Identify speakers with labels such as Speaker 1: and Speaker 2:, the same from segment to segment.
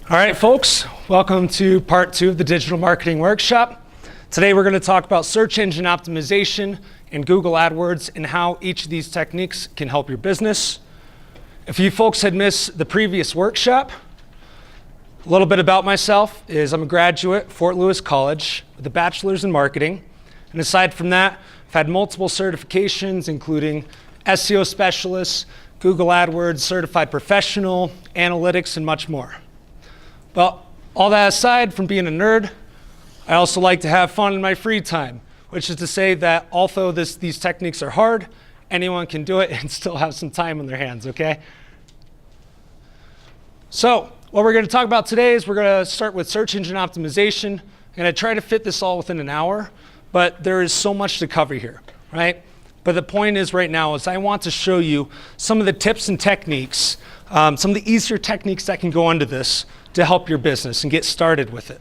Speaker 1: All right, folks, welcome to part 2 of the Digital Marketing Workshop. Today we're going to talk about search engine optimization and Google AdWords and how each of these techniques can help your business. If you folks had missed the previous workshop, a little bit about myself is I'm a graduate at Fort Lewis College with a bachelor's in marketing. And aside from that, I've had multiple certifications, including SEO specialist, Google AdWords, certified professional, analytics, and much more. Well, all that aside from being a nerd, I also like to have fun in my free time, which is to say that although these techniques are hard, anyone can do it and still have some time on their hands, okay? So what we're going to talk about today is we're going to start with search engine optimization. I'm going to try to fit this all within an hour, but there is so much to cover here, right? But the point is right now is I want to show you some of the tips and techniques, some of the easier techniques that can go into this to help your business and get started with it.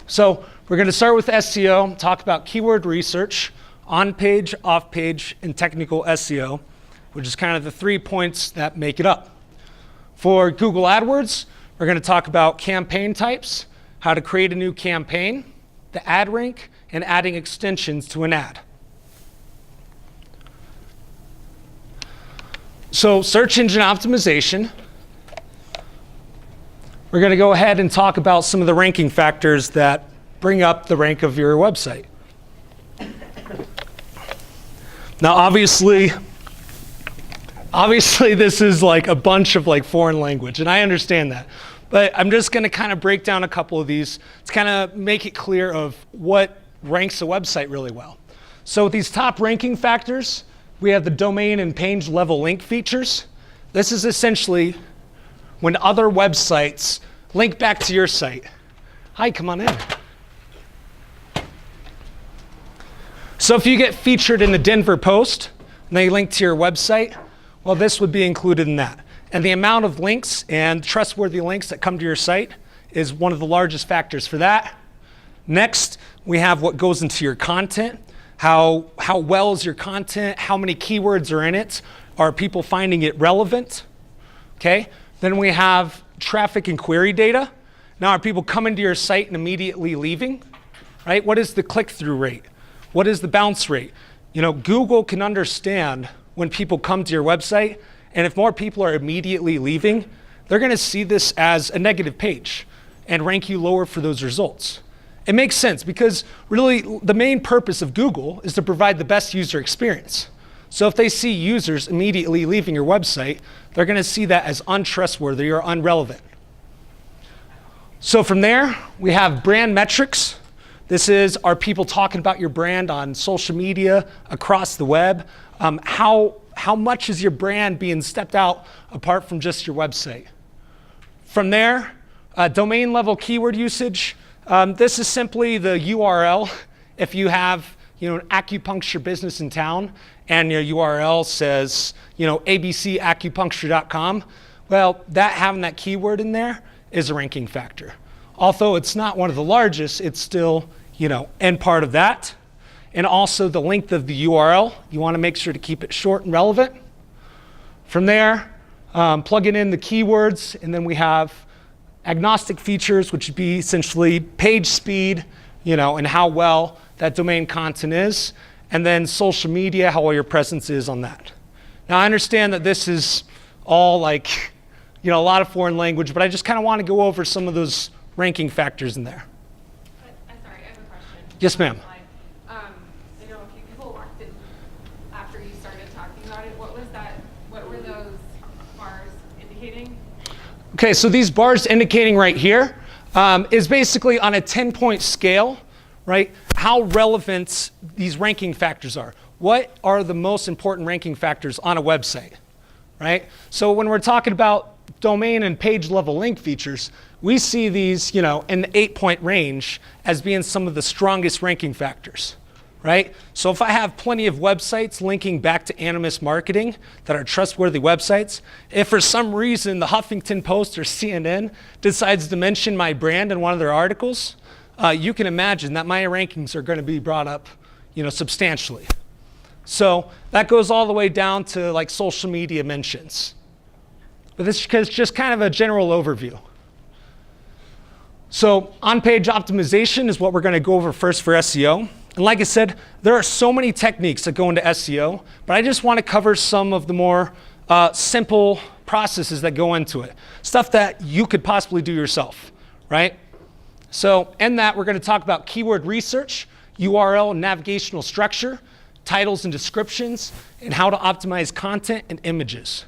Speaker 1: So we're going to start with SEO, talk about keyword research, on-page, off-page, and technical SEO, which is kind of the 3 points that make it up. For Google AdWords, we're going to talk about campaign types, how to create a new campaign, the ad rank, and adding extensions to an ad. So search engine optimization, we're going to go ahead and talk about some of the ranking factors that bring up the rank of your website. Now, obviously this is like a bunch of like foreign language, and I understand that. But I'm just going to kind of break down a couple of these to kind of make it clear of what ranks a website really well. So with these top ranking factors, we have the domain and page level link features. This is essentially when other websites link back to your site. Hi, come on in. So if you get featured in the Denver Post and they link to your website, well, this would be included in that. And the amount of links and trustworthy links that come to your site is one of the largest factors for that. Next, we have what goes into your content. How well is your content? How many keywords are in it? Are people finding it relevant? Okay. Then we have traffic and query data. Now, are people coming to your site and immediately leaving? Right? What is the click-through rate? What is the bounce rate? You know, Google can understand when people come to your website, and if more people are immediately leaving, they're going to see this as a negative page and rank you lower for those results. It makes sense because really the main purpose of Google is to provide the best user experience. So if they see users immediately leaving your website, they're going to see that as untrustworthy or unrelevant. So from there, we have brand metrics. This is, are people talking about your brand on social media, across the web? How much is your brand being stepped out apart from just your website? From there, domain level keyword usage. This is simply the URL. If you have an acupuncture business in town and your URL says abcacupuncture.com, well, having that keyword in there is a ranking factor. Although it's not one of the largest, it's still and part of that. And also the length of the URL, you want to make sure to keep it short and relevant. From there, plugging in the keywords, and then we have agnostic features, which would be essentially page speed, and how well that domain content is, and then social media, how well your presence is on that. Now, I understand that this is all like, a lot of foreign language, but I just kind of want to go over some of those ranking factors in there.
Speaker 2: I'm sorry, I have a question.
Speaker 1: Yes, ma'am.
Speaker 2: I know a few people walked in after you started talking about it. What were those bars indicating?
Speaker 1: Okay, so these bars indicating right here is basically on a 10-point scale, right? How relevant these ranking factors are. What are the most important ranking factors on a website, right? So when we're talking about domain and page level link features, we see these, in the 8-point range as being some of the strongest ranking factors, right? So if I have plenty of websites linking back to Animas marketing that are trustworthy websites, if for some reason the Huffington Post or CNN decides to mention my brand in one of their articles, you can imagine that my rankings are going to be brought up, substantially. So that goes all the way down to like social media mentions. But this is just kind of a general overview. So on-page optimization is what we're going to go over first for SEO. And like I said, there are so many techniques that go into SEO, but I just want to cover some of the more simple processes that go into it. Stuff that you could possibly do yourself, right? So in that, we're going to talk about keyword research, URL and navigational structure, titles and descriptions, and how to optimize content and images.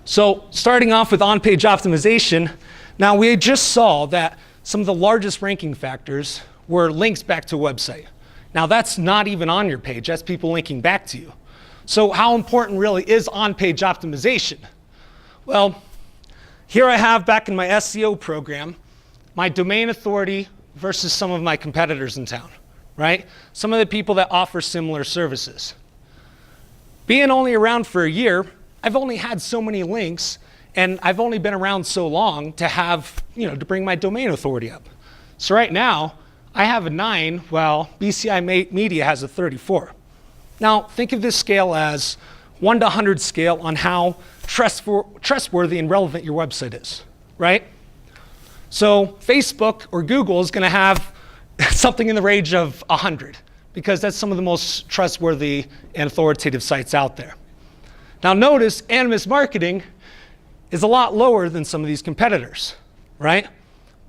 Speaker 1: So starting off with on-page optimization, now we just saw that some of the largest ranking factors were links back to a website. Now that's not even on your page, that's people linking back to you. So how important really is on-page optimization? Well, here I have back in my SEO program, my domain authority versus some of my competitors in town, right? Some of the people that offer similar services. Being only around for a year, I've only had so many links, and I've only been around so long to have, to bring my domain authority up. So right now, I have a 9, while BCI Media has a 34. Now, think of this scale as 1 to 100 scale on how trustworthy and relevant your website is, right? So Facebook or Google is going to have something in the range of 100, because that's some of the most trustworthy and authoritative sites out there. Now notice Animas marketing is a lot lower than some of these competitors, right?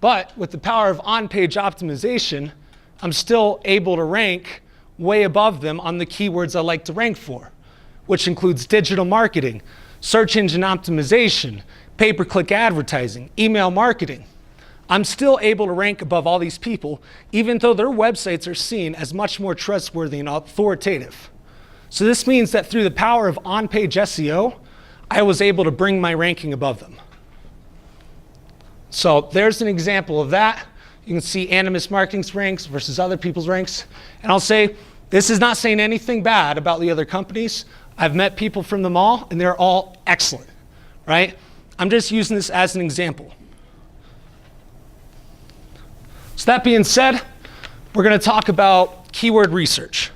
Speaker 1: But with the power of on-page optimization, I'm still able to rank way above them on the keywords I like to rank for, which includes digital marketing, search engine optimization, pay-per-click advertising, email marketing. I'm still able to rank above all these people, even though their websites are seen as much more trustworthy and authoritative. So this means that through the power of on-page SEO, I was able to bring my ranking above them. So there's an example of that. You can see Animas Marketing's ranks versus other people's ranks. And I'll say, this is not saying anything bad about the other companies. I've met people from them all, and they're all excellent, right? I'm just using this as an example. So that being said, we're going to talk about keyword research.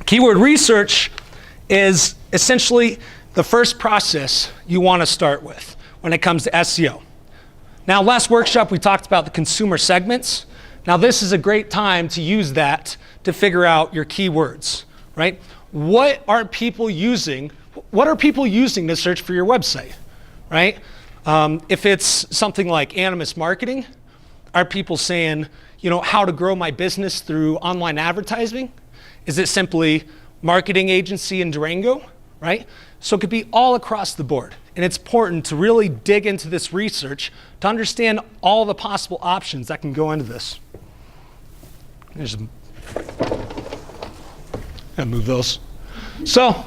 Speaker 1: Keyword research is essentially the first process you want to start with when it comes to SEO. Now, last workshop, we talked about the consumer segments. Now, this is a great time to use that to figure out your keywords, right? What are people using? What are people using to search for your website, right? If it's something like Animas marketing, are people saying, how to grow my business through online advertising? Is it simply marketing agency in Durango, right? So it could be all across the board. And it's important to really dig into this research to understand all the possible options that can go into this. I'm gonna move those. So,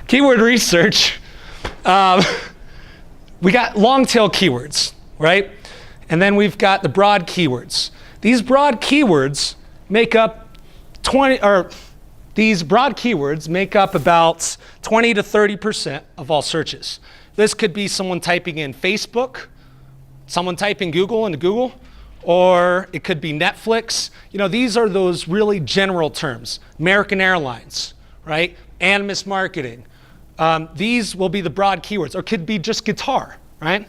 Speaker 1: keyword research, we got long tail keywords, right? And then we've got the broad keywords. These broad keywords make up about 20 to 30% of all searches. This could be someone typing in Facebook, someone typing Google into Google, or it could be Netflix. These are those really general terms. American Airlines, right? Animas marketing. These will be the broad keywords, or could be just guitar, right?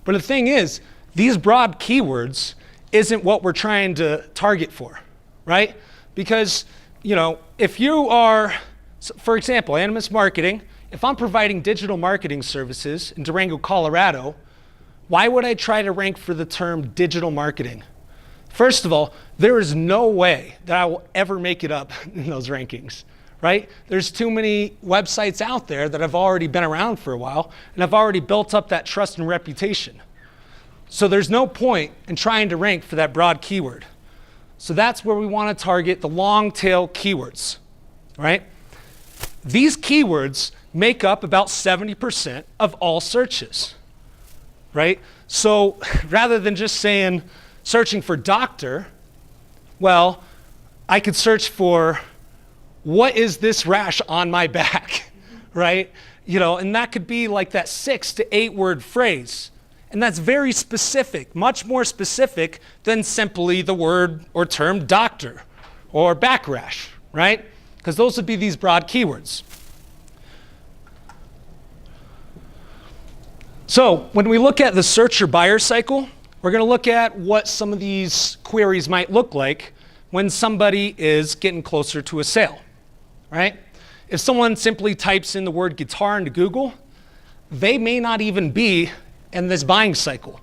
Speaker 1: But the thing is, these broad keywords isn't what we're trying to target for, right? Because if you are, for example, Animas marketing, if I'm providing digital marketing services in Durango, Colorado, why would I try to rank for the term digital marketing? First of all, there is no way that I will ever make it up in those rankings, right? There's too many websites out there that have already been around for a while and have already built up that trust and reputation. So there's no point in trying to rank for that broad keyword. So that's where we want to target the long tail keywords, right? These keywords make up about 70% of all searches, right? So rather than just searching for doctor, well, I could search for what is this rash on my back, right? And that could be like that 6 to 8 word phrase. And that's very specific, much more specific than simply the word or term doctor or back rash, right? Because those would be these broad keywords. So when we look at the search or buyer cycle, we're going to look at what some of these queries might look like when somebody is getting closer to a sale, right? If someone simply types in the word guitar into Google, they may not even be in this buying cycle.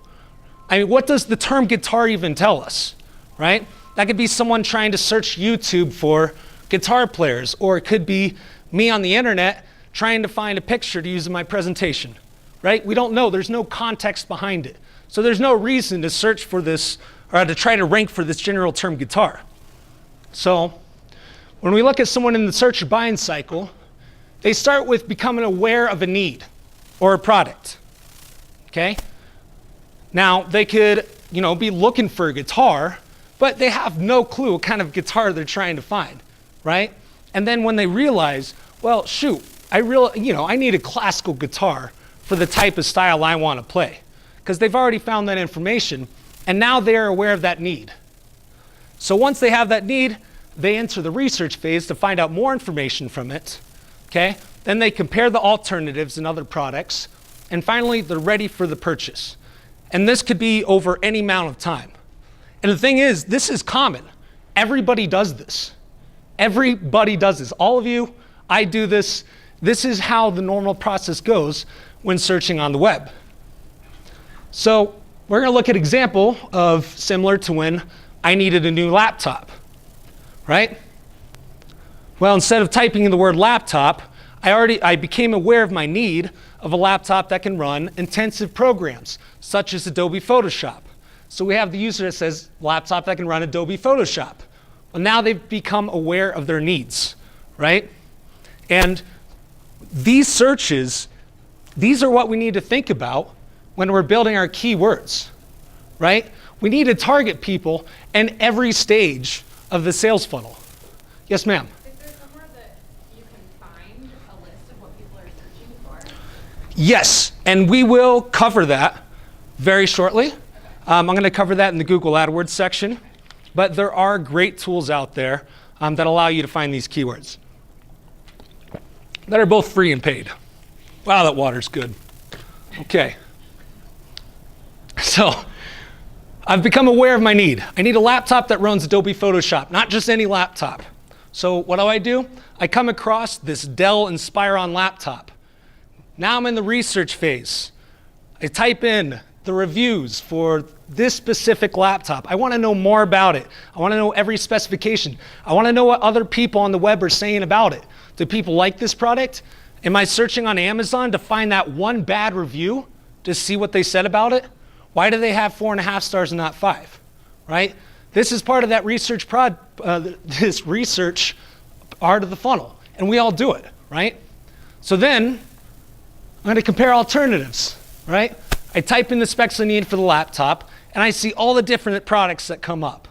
Speaker 1: I mean, what does the term guitar even tell us, right? That could be someone trying to search YouTube for guitar players, or it could be me on the internet trying to find a picture to use in my presentation, right? We don't know. There's no context behind it. So there's no reason to search for this or to try to rank for this general term guitar. So when we look at someone in the search or buying cycle, they start with becoming aware of a need or a product, okay? Now, they could, be looking for a guitar, but they have no clue what kind of guitar they're trying to find, right? And then when they realize, well, shoot, I need a classical guitar for the type of style I want to play, because they've already found that information, and now they're aware of that need. So once they have that need, they enter the research phase to find out more information from it, okay? Then they compare the alternatives and other products, and finally, they're ready for the purchase. And this could be over any amount of time. And the thing is, this is common. Everybody does this. Everybody does this. All of you, I do this. This is how the normal process goes when searching on the web. So we're going to look at an example of similar to when I needed a new laptop, right? Well, instead of typing in the word laptop, I became aware of my need of a laptop that can run intensive programs, such as Adobe Photoshop. So we have the user that says, laptop that can run Adobe Photoshop. Well, now they've become aware of their needs, right? And these searches, these are what we need to think about when we're building our keywords, right? We need to target people in every stage of the sales funnel. Yes, ma'am?
Speaker 2: Is there somewhere that you can find a list of what people are searching for?
Speaker 1: Yes, and we will cover that very shortly. I'm going to cover that in the Google AdWords section, but there are great tools out there that allow you to find these keywords that are both free and paid. Wow, that water's good. Okay. So I've become aware of my need. I need a laptop that runs Adobe Photoshop, not just any laptop. So what do? I come across this Dell Inspiron laptop. Now I'm in the research phase. I type in the reviews for this specific laptop. I want to know more about it. I want to know every specification. I want to know what other people on the web are saying about it. Do people like this product? Am I searching on Amazon to find that one bad review to see what they said about it? Why do they have 4.5 stars and not 5, right? This is part of that research this research part of the funnel, and we all do it, right? So then I'm going to compare alternatives, right? I type in the specs I need for the laptop, and I see all the different products that come up.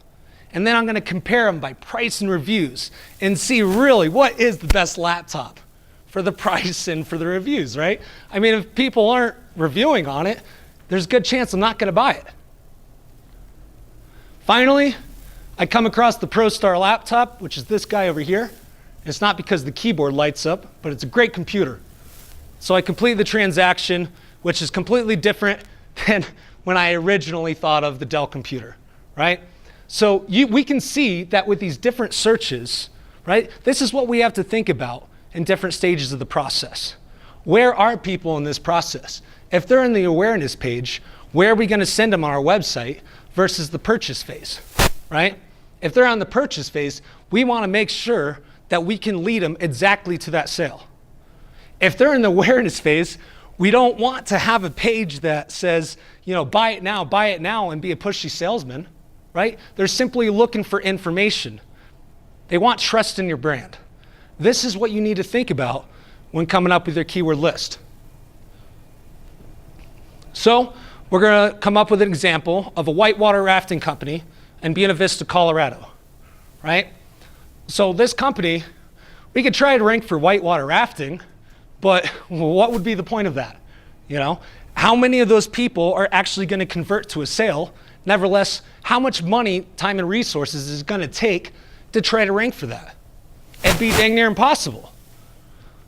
Speaker 1: And then I'm going to compare them by price and reviews and see really what is the best laptop for the price and for the reviews, right? I mean, if people aren't reviewing on it, there's a good chance I'm not going to buy it. Finally, I come across the ProStar laptop, which is this guy over here. It's not because the keyboard lights up, but it's a great computer. So I complete the transaction, which is completely different than when I originally thought of the Dell computer, right? So we can see that with these different searches, right? This is what we have to think about in different stages of the process. Where are people in this process? If they're in the awareness page, where are we going to send them on our website versus the purchase phase, right? If they're on the purchase phase, we want to make sure that we can lead them exactly to that sale. If they're in the awareness phase, we don't want to have a page that says, buy it now, and be a pushy salesman, right? They're simply looking for information. They want trust in your brand. This is what you need to think about when coming up with your keyword list. So we're going to come up with an example of a whitewater rafting company in Buena Vista, Colorado, right? So this company, we could try to rank for whitewater rafting, but what would be the point of that? How many of those people are actually going to convert to a sale? Nevertheless, how much money, time, and resources is it going to take to try to rank for that? It'd be dang near impossible.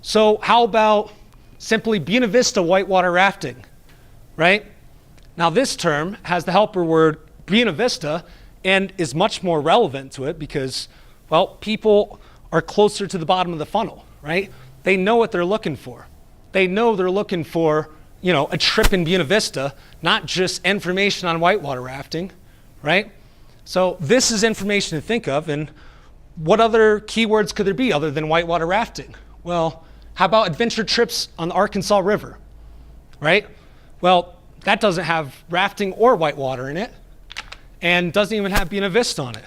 Speaker 1: So how about simply Buena Vista whitewater rafting? right? Now this term has the helper word Buena Vista and is much more relevant to it because, well, people are closer to the bottom of the funnel, right? They know what they're looking for. They know they're looking for, a trip in Buena Vista, not just information on whitewater rafting, right? So this is information to think of, and what other keywords could there be other than whitewater rafting? Well, how about adventure trips on the Arkansas River, right? Well, that doesn't have rafting or whitewater in it, and doesn't even have Buena Vista on it.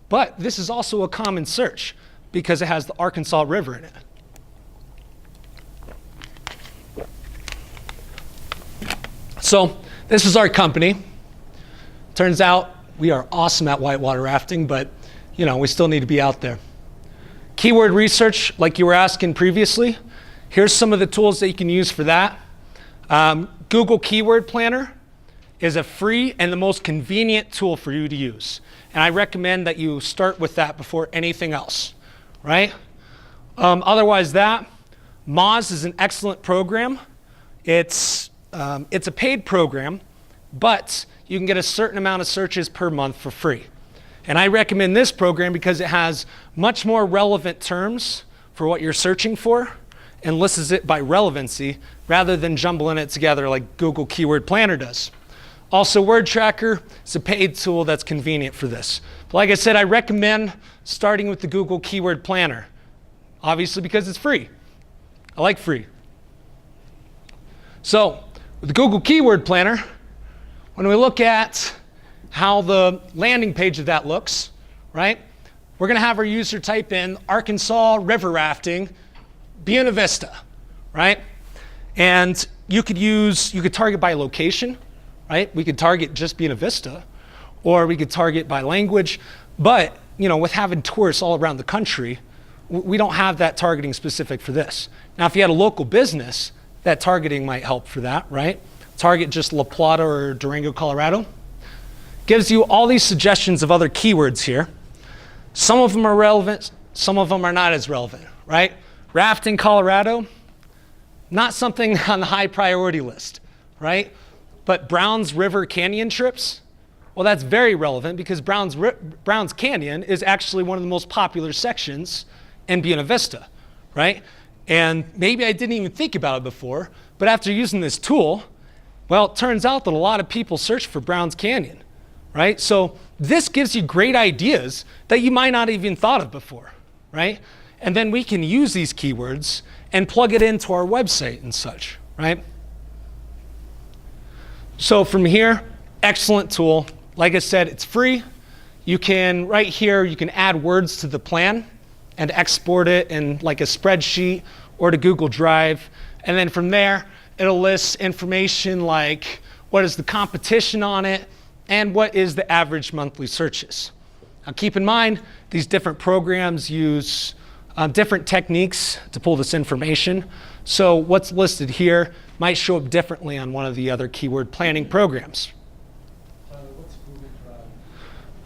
Speaker 1: But this is also a common search because it has the Arkansas River in it. So this is our company. Turns out we are awesome at whitewater rafting, but we still need to be out there. Keyword research, like you were asking previously, here's some of the tools that you can use for that. Google Keyword Planner is a free and the most convenient tool for you to use. And I recommend that you start with that before anything else, right? Otherwise Moz is an excellent program. It's a paid program, but you can get a certain amount of searches per month for free. And I recommend this program because it has much more relevant terms for what you're searching for and lists it by relevancy rather than jumbling it together like Google Keyword Planner does. Also, Word Tracker is a paid tool that's convenient for this. But like I said, I recommend starting with the Google Keyword Planner, obviously because it's free. I like free. So with the Google Keyword Planner, when we look at how the landing page of that looks, right? We're going to have our user type in Arkansas River Rafting, Buena Vista, right? And you could target by location, right? We could target just Buena Vista, or we could target by language. But, with having tourists all around the country, we don't have that targeting specific for this. Now, if you had a local business, that targeting might help for that, right? Target just La Plata or Durango, Colorado. Gives you all these suggestions of other keywords here. Some of them are relevant, some of them are not as relevant, right? Rafting Colorado, not something on the high priority list, right? But Browns River Canyon trips, well, that's very relevant because Browns Canyon is actually one of the most popular sections in Buena Vista, right? And maybe I didn't even think about it before, but after using this tool, well, it turns out that a lot of people search for Browns Canyon, right? So this gives you great ideas that you might not even thought of before, right? And then we can use these keywords and plug it into our website and such, right? So from here, excellent tool. Like I said, it's free. Right here, you can add words to the plan and export it in like a spreadsheet or to Google Drive. And then from there, it'll list information like what is the competition on it and what is the average monthly searches. Now keep in mind, these different programs use different techniques to pull this information. So what's listed here might show up differently on one of the other keyword planning programs.
Speaker 3: What's Google Drive?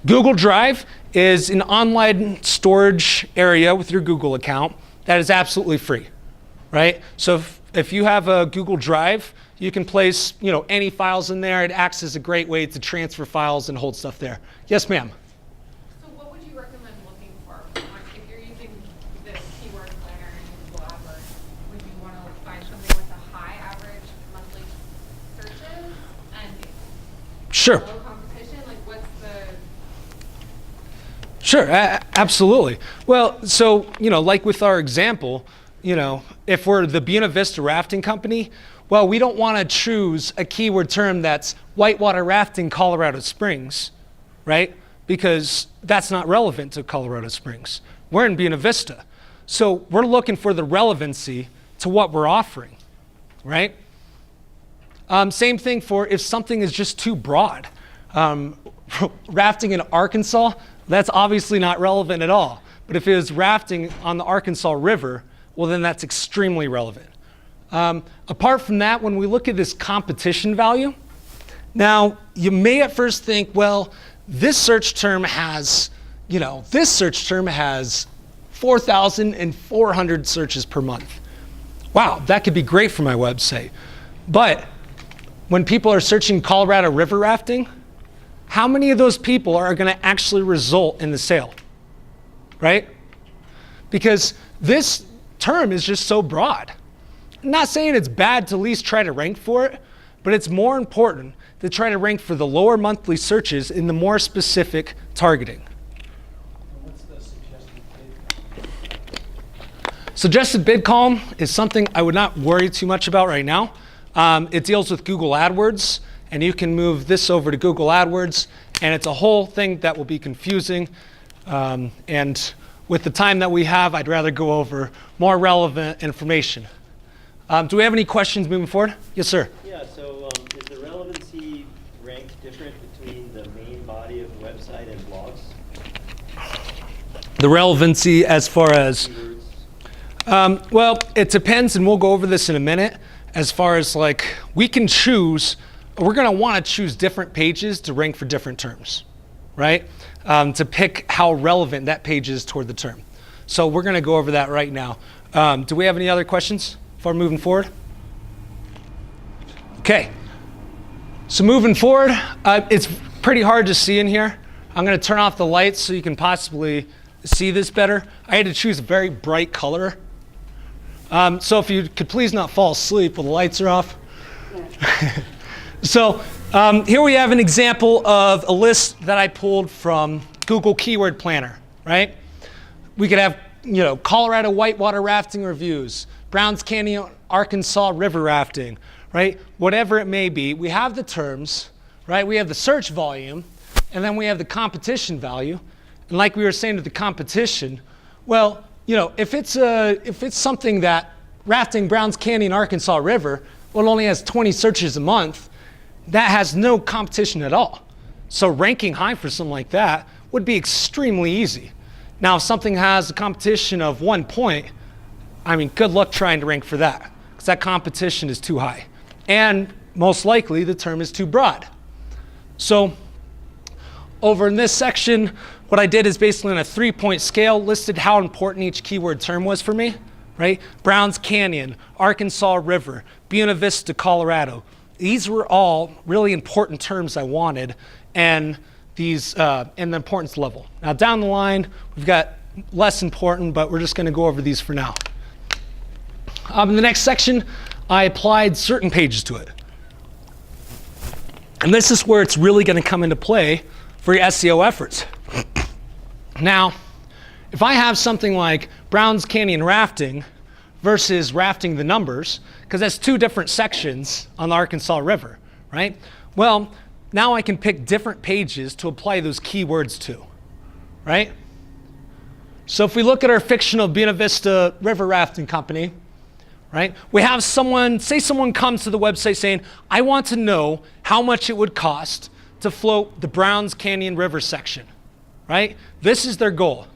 Speaker 1: Google Drive is an online storage area with your Google account that is absolutely free, right? So if you have a Google Drive, you can place any files in there. It acts as a great way to transfer files and hold stuff there. Yes, ma'am.
Speaker 2: So what would you recommend looking for? If you're using this keyword planner in Google AdWords, would you want to find something with a high average monthly searches and
Speaker 1: Sure.
Speaker 2: low competition? Like what's the...
Speaker 1: Sure, absolutely. Well, so, like with our example, if we're the Buena Vista Rafting Company, well, we don't want to choose a keyword term that's whitewater rafting Colorado Springs, right? Because that's not relevant to Colorado Springs. We're in Buena Vista. So we're looking for the relevancy to what we're offering, right? Same thing for if something is just too broad. Rafting in Arkansas, that's obviously not relevant at all. But if it was rafting on the Arkansas River, well, then that's extremely relevant. Apart from that, when we look at this competition value, now you may at first think, well, this search term has 4,400 searches per month. Wow, that could be great for my website. But when people are searching Colorado river rafting, how many of those people are going to actually result in the sale, right? Because this term is just so broad. I'm not saying it's bad to at least try to rank for it, but it's more important to try to rank for the lower monthly searches in the more specific targeting.
Speaker 3: What's the suggested bid?
Speaker 1: Suggested bid column is something I would not worry too much about right now. It deals with Google AdWords, and you can move this over to Google AdWords, and it's a whole thing that will be confusing. And with the time that we have, I'd rather go over more relevant information. Do we have any questions moving forward? Yes, sir.
Speaker 4: Yeah, so is the relevancy ranked different between the main body of the website and blogs?
Speaker 1: The relevancy as far as,
Speaker 4: Keywords?
Speaker 1: well, it depends, and we'll go over this in a minute. As far as like, we can choose, we're gonna wanna choose different pages to rank for different terms, right? To pick how relevant that page is toward the term. So we're gonna go over that right now. Do we have any other questions before moving forward? Okay, so moving forward, it's pretty hard to see in here. I'm gonna turn off the lights so you can possibly see this better. I had to choose a very bright color. So if you could please not fall asleep while the lights are off. So here we have an example of a list that I pulled from Google Keyword Planner, right? We could have, Colorado whitewater rafting reviews, Browns Canyon, Arkansas river rafting, right? Whatever it may be, we have the terms, right? We have the search volume, and then we have the competition value. And like we were saying to the competition, well, if it's something that rafting Browns Canyon, Arkansas River, well, it only has 20 searches a month, that has no competition at all. So ranking high for something like that would be extremely easy. Now, if something has a competition of 1 point, I mean, good luck trying to rank for that, because that competition is too high. And most likely, the term is too broad. So over in this section, what I did is basically on a 3-point scale, listed how important each keyword term was for me, right? Browns Canyon, Arkansas River, Buena Vista, Colorado. These were all really important terms I wanted, and these and the importance level. Now down the line, we've got less important, but we're just gonna go over these for now. In the next section, I applied certain pages to it. And this is where it's really gonna come into play for your SEO efforts. Now, if I have something like Browns Canyon rafting versus rafting the numbers, because that's two different sections on the Arkansas River, right? Well, now I can pick different pages to apply those keywords to, right? So if we look at our fictional Buena Vista River Rafting Company, right? We have someone comes to the website saying, I want to know how much it would cost to float the Browns Canyon River section, right? This is their goal.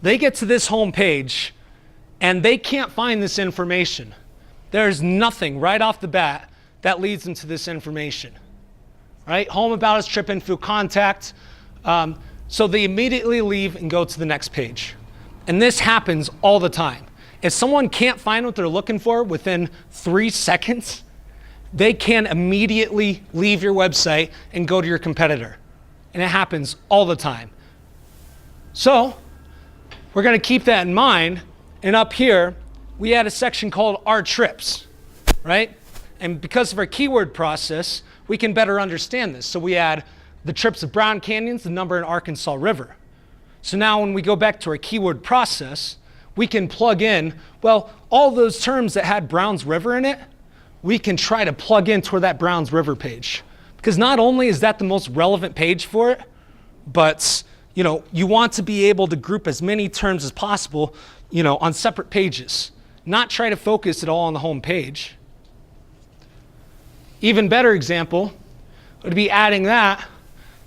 Speaker 1: They get to this home page and they can't find this information. There's nothing right off the bat that leads them to this information, right? Home about us, trip info, contact. So they immediately leave and go to the next page. And this happens all the time. If someone can't find what they're looking for within 3 seconds, they can immediately leave your website and go to your competitor. And it happens all the time. So we're gonna keep that in mind. And up here, we had a section called Our Trips, right? And because of our keyword process, we can better understand this. So we add the trips of Brown Canyons, the number in Arkansas River. So now when we go back to our keyword process, we can plug in, well, all those terms that had Browns River in it, we can try to plug in toward that Browns River page. Because not only is that the most relevant page for it, but you want to be able to group as many terms as possible, on separate pages, not try to focus it all on the home page. Even better example would be adding that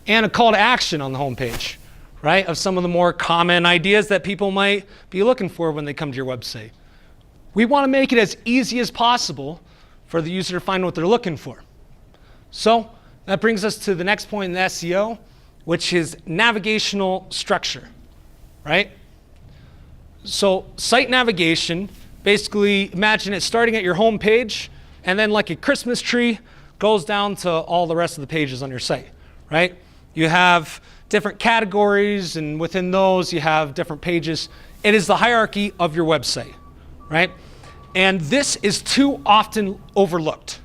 Speaker 1: and a call to action on the home page, right? Of some of the more common ideas that people might be looking for when they come to your website. We want to make it as easy as possible for the user to find what they're looking for. So that brings us to the next point in the SEO, which is navigational structure, right? So site navigation, basically imagine it starting at your home page and then like a Christmas tree goes down to all the rest of the pages on your site, right? You have different categories, and within those you have different pages. It is the hierarchy of your website, right? And this is too often overlooked.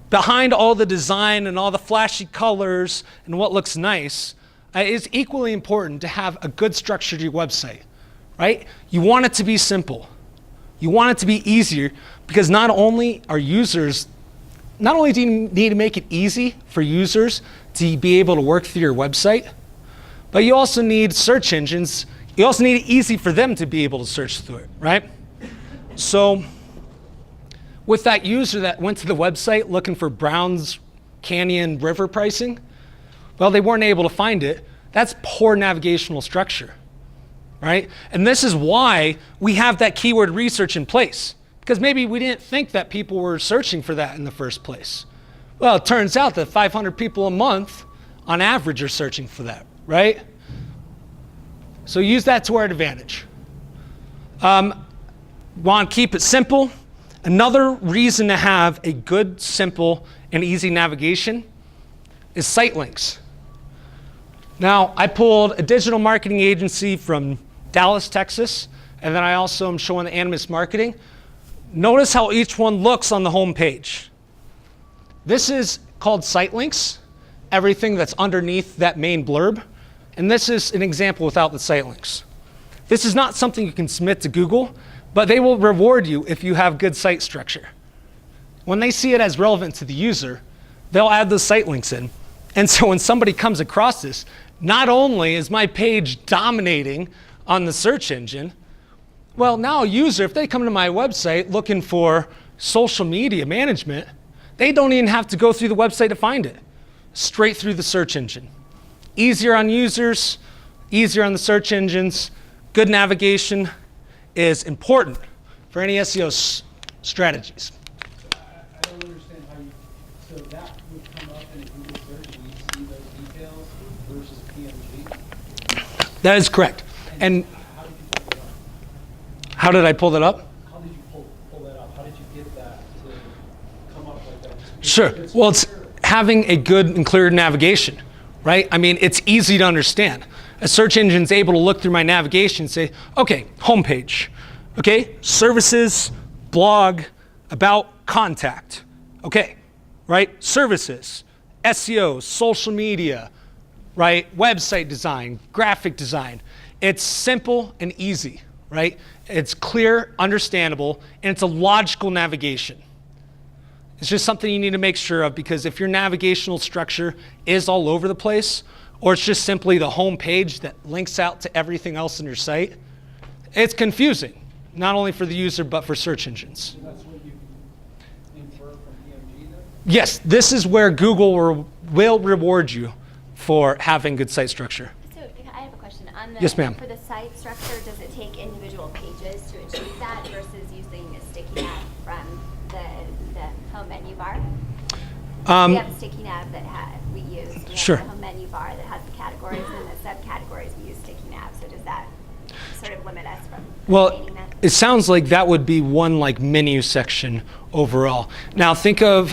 Speaker 1: Behind all the design and all the flashy colors and what looks nice, it's equally important to have a good structure to your website, right? You want it to be simple. You want it to be easier, because not only do you need to make it easy for users to be able to work through your website, but you also need search engines. You also need it easy for them to be able to search through it, right? So with that user that went to the website looking for Browns Canyon River pricing, well, they weren't able to find it. That's poor navigational structure, right? And this is why we have that keyword research in place, because maybe we didn't think that people were searching for that in the first place. Well, it turns out that 500 people a month on average are searching for that, right? So use that to our advantage. Want to keep it simple. Another reason to have a good, simple, and easy navigation is site links. Now, I pulled a digital marketing agency from Dallas, Texas, and then I also am showing the Animas marketing. Notice how each one looks on the home page. This is called site links, everything that's underneath that main blurb. And this is an example without the site links. This is not something you can submit to Google, but they will reward you if you have good site structure. When they see it as relevant to the user, they'll add those site links in. And so when somebody comes across this, not only is my page dominating on the search engine, well, now a user, if they come to my website looking for social media management, they don't even have to go through the website to find it. Straight through the search engine. Easier on users, easier on the search engines. Good navigation is important for any SEO strategies.
Speaker 3: I don't understand how so that would come up in a Google search and you see those details versus PMG?
Speaker 1: That is correct. And
Speaker 3: how did you pull it up?
Speaker 1: how did I pull that up?
Speaker 3: How did you pull that up? How did you get that to come up like that?
Speaker 1: Sure. Well, it's having a good and clear navigation, right? I mean, it's easy to understand. A search engine is able to look through my navigation and say, okay, homepage, okay, services, blog, about, contact, okay, right? Services, SEO, social media, right? Website design, graphic design. It's simple and easy, right? It's clear, understandable, and it's a logical navigation. It's just something you need to make sure of, because if your navigational structure is all over the place, or it's just simply the home page that links out to everything else in your site, it's confusing, not only for the user, but for search engines.
Speaker 3: So that's what you infer from PMG then?
Speaker 1: Yes, this is where Google will reward you for having good site structure.
Speaker 5: So I have a question. On the,
Speaker 1: Yes, ma'am.
Speaker 5: For the site structure, does it take individual pages to achieve that versus using a sticky nav from the home menu bar? We have a sticky nav that we use. We have
Speaker 1: Sure.
Speaker 5: the home menu bar that has the categories, and the subcategories we use sticky nav. So does that sort of limit us from
Speaker 1: Well,
Speaker 5: creating that?
Speaker 1: it sounds like that would be one like menu section overall. Now think of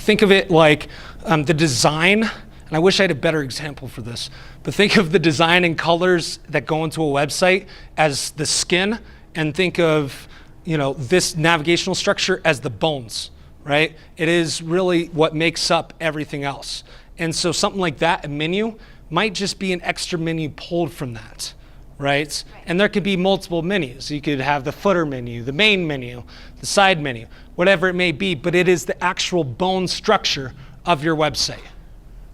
Speaker 1: it like the design, and I wish I had a better example for this, but think of the design and colors that go into a website as the skin, and think of this navigational structure as the bones, right? It is really what makes up everything else. And so something like that, a menu, might just be an extra menu pulled from that, right? And there could be multiple menus. You could have the footer menu, the main menu, the side menu, whatever it may be, but it is the actual bone structure of your website,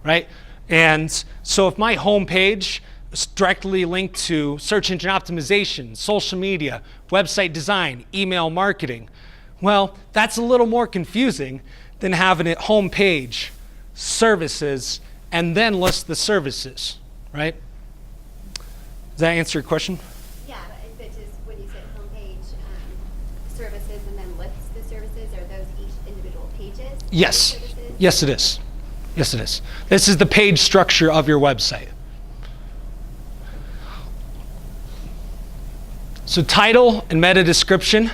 Speaker 1: right? And so if my home page is directly linked to search engine optimization, social media, website design, email marketing, well, that's a little more confusing than having it home page, services, and then list the services, right? Does that answer your question?
Speaker 5: Yeah, but just when you said homepage services and then lists the services, are those each individual pages?
Speaker 1: Yes.
Speaker 5: Services?
Speaker 1: Yes, it is. Yes, it is. This is the page structure of your website. So title and meta description.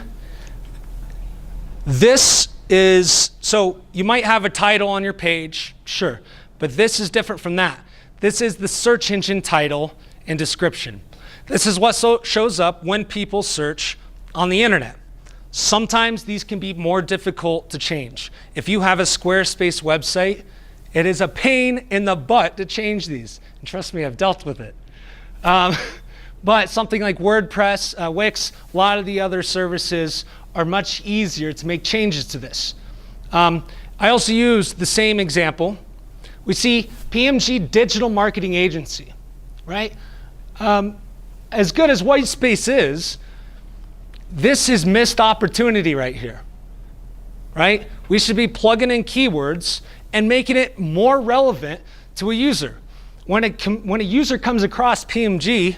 Speaker 1: This is, so you might have a title on your page, sure, but this is different from that. This is the search engine title and description. This is what shows up when people search on the internet. Sometimes these can be more difficult to change. If you have a Squarespace website, it is a pain in the butt to change these. And trust me, I've dealt with it. But something like WordPress, Wix, a lot of the other services are much easier to make changes to this. I also use the same example. We see PMG Digital Marketing Agency, right? As good as Whitespace is, this is missed opportunity right here, right? We should be plugging in keywords and making it more relevant to a user. When a user comes across PMG,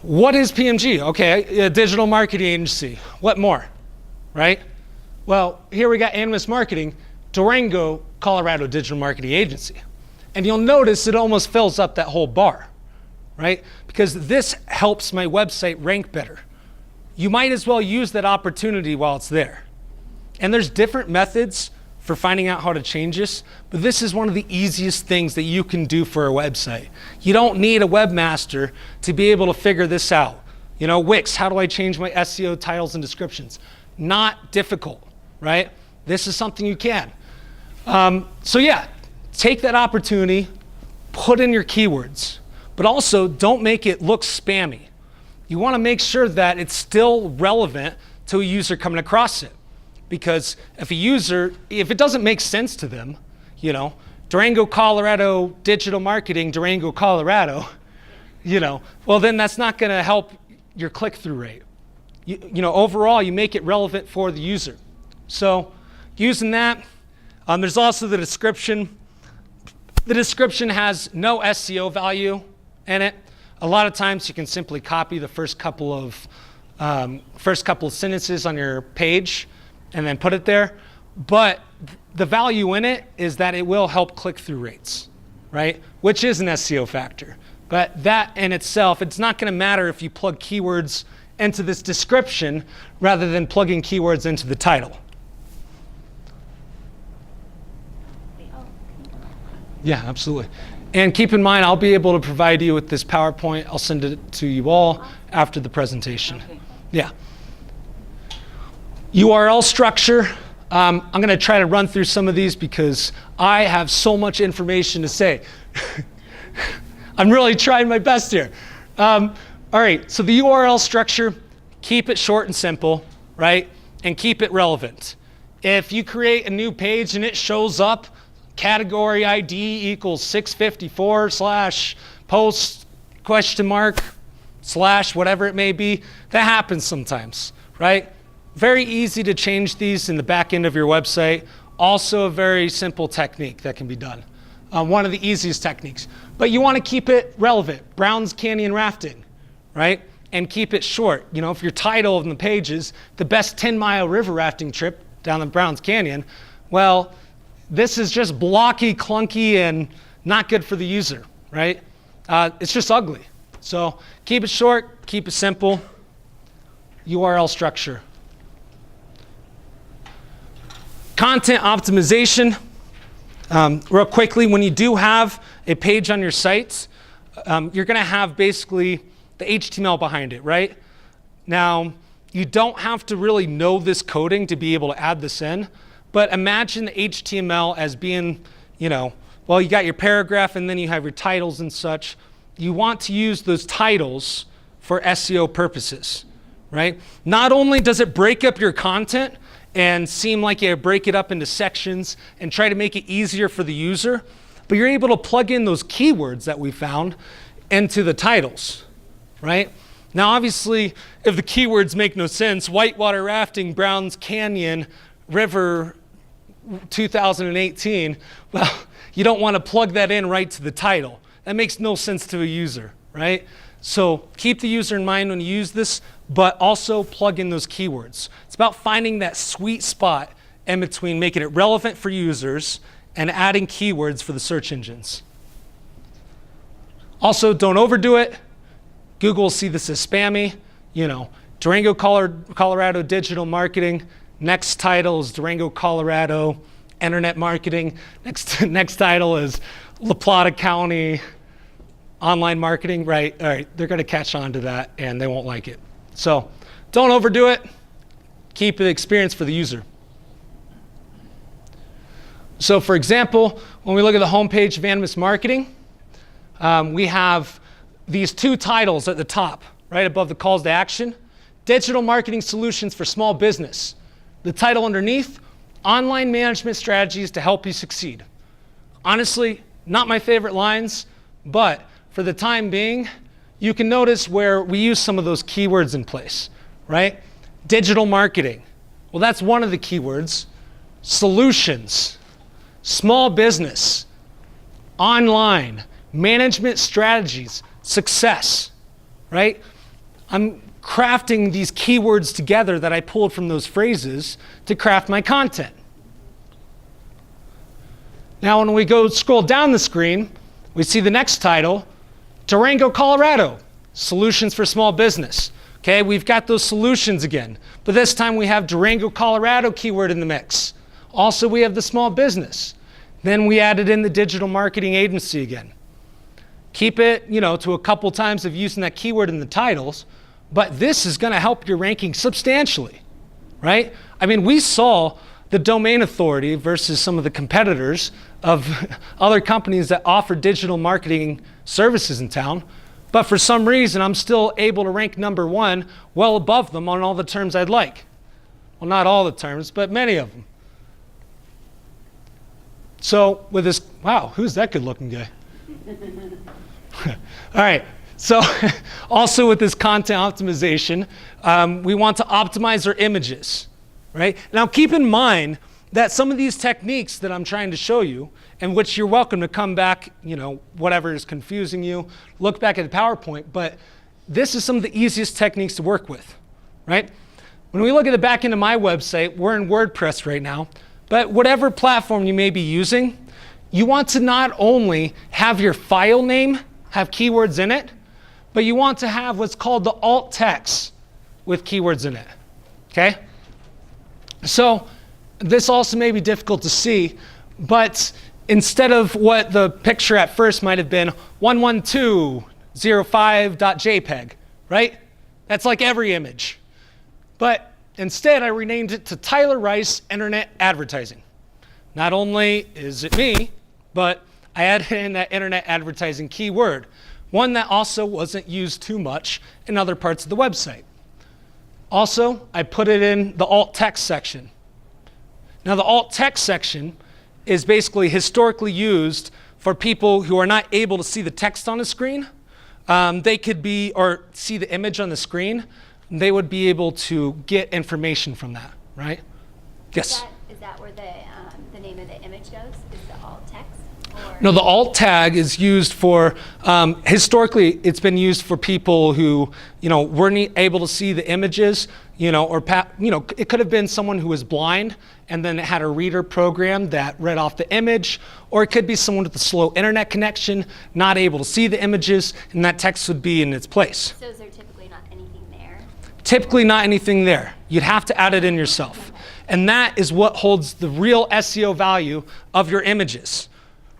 Speaker 1: what is PMG? Okay, a digital marketing agency. What more, right? Well, here we got Animas Marketing, Durango, Colorado Digital Marketing Agency. And you'll notice it almost fills up that whole bar, right? Because this helps my website rank better. You might as well use that opportunity while it's there. And there's different methods for finding out how to change this, but this is one of the easiest things that you can do for a website. You don't need a webmaster to be able to figure this out. You know, Wix, how do I change my SEO titles and descriptions? Not difficult, right? This is something you can. So yeah, take that opportunity, put in your keywords, but also don't make it look spammy. You want to make sure that it's still relevant to a user coming across it. Because if it doesn't make sense to them, you know, Durango, Colorado, digital marketing, Durango, Colorado, you know, well then that's not going to help your click-through rate. You know, overall, you make it relevant for the user. So using that, there's also the description. The description has no SEO value in it. A lot of times you can simply copy the first couple of sentences on your page and then put it there. But the value in it is that it will help click-through rates, right? Which is an SEO factor. But that in itself, it's not going to matter if you plug keywords into this description rather than plugging keywords into the title. Yeah, absolutely. And keep in mind, I'll be able to provide you with this PowerPoint. I'll send it to you all after the presentation.
Speaker 6: Okay.
Speaker 1: Yeah. URL structure. I'm going to try to run through some of these because I have so much information to say. I'm really trying my best here. All right, so the URL structure, keep it short and simple, right? And keep it relevant. If you create a new page and it shows up, category ID equals 654/post / whatever it may be, that happens sometimes, right? Very easy to change these in the back end of your website. Also a very simple technique that can be done. One of the easiest techniques. But you want to keep it relevant. Browns Canyon rafting, right? And keep it short. You know, if your title of the page is the best 10-mile river rafting trip down the Browns Canyon, well, this is just blocky, clunky, and not good for the user, right? It's just ugly. So keep it short, keep it simple. URL structure. Content optimization. Real quickly, when you do have a page on your site, you're going to have basically the HTML behind it, right? Now, you don't have to really know this coding to be able to add this in, but imagine the HTML as being, you know, well, you got your paragraph and then you have your titles and such. You want to use those titles for SEO purposes, right? Not only does it break up your content and seem like you break it up into sections and try to make it easier for the user, but you're able to plug in those keywords that we found into the titles, right? Now, obviously, if the keywords make no sense, whitewater rafting, Browns Canyon, River 2018, well, you don't want to plug that in right to the title. That makes no sense to a user, right? So keep the user in mind when you use this, but also plug in those keywords. It's about finding that sweet spot in between making it relevant for users and adding keywords for the search engines. Also, don't overdo it. Google will see this as spammy. You know, Durango, Colorado digital marketing, Next title is Durango, Colorado, internet marketing. Next title is La Plata County, online marketing, right? All right, they're gonna catch on to that and they won't like it. So don't overdo it. Keep the experience for the user. So for example, when we look at the homepage of Animas Marketing, we have these two titles at the top, right above the calls to action. Digital Marketing Solutions for Small Business. The title underneath, Online Management Strategies to Help You Succeed. Honestly, not my favorite lines, but for the time being, you can notice where we use some of those keywords in place, right? Digital marketing. Well, that's one of the keywords. Solutions, small business, online, management strategies, success, right? I'm crafting these keywords together that I pulled from those phrases to craft my content. Now, when we go scroll down the screen, we see the next title, Durango, Colorado, Solutions for Small Business. Okay, we've got those solutions again, but this time we have Durango, Colorado keyword in the mix. Also, we have the small business. Then we added in the digital marketing agency again. Keep it, to a couple times of using that keyword in the titles, but this is going to help your ranking substantially, right? I mean, we saw the domain authority versus some of the competitors of other companies that offer digital marketing services in town, but for some reason, I'm still able to rank #1 well above them on all the terms I'd like. Well, not all the terms, but many of them. So with this, wow, who's that good looking guy? All right, so also with this content optimization, we want to optimize our images, right? Now keep in mind that some of these techniques that I'm trying to show you, and which you're welcome to come back, whatever is confusing you, look back at the PowerPoint, but this is some of the easiest techniques to work with, right? When we look at the back end of my website, we're in WordPress right now, but whatever platform you may be using, you want to not only have your file name have keywords in it, but you want to have what's called the alt text with keywords in it, okay? So this also may be difficult to see, but instead of what the picture at first might have been 112.05.jpg, right? That's like every image. But instead I renamed it to Tyler Rice Internet Advertising. Not only is it me, but I added in that internet advertising keyword, one that also wasn't used too much in other parts of the website. Also, I put it in the alt text section. Now the alt text section is basically historically used for people who are not able to see the text on the screen. They could be, or see the image on the screen, they would be able to get information from that, right? Yes?
Speaker 5: Is that where the name of the image goes? Is the alt text? Or?
Speaker 1: No, the alt tag is used for, historically it's been used for people who, weren't able to see the images, or it could have been someone who was blind and then it had a reader program that read off the image, or it could be someone with a slow internet connection, not able to see the images, and that text would be in its place.
Speaker 5: So is there typically not anything there?
Speaker 1: Typically not anything there. You'd have to add it in yourself. And that is what holds the real SEO value of your images,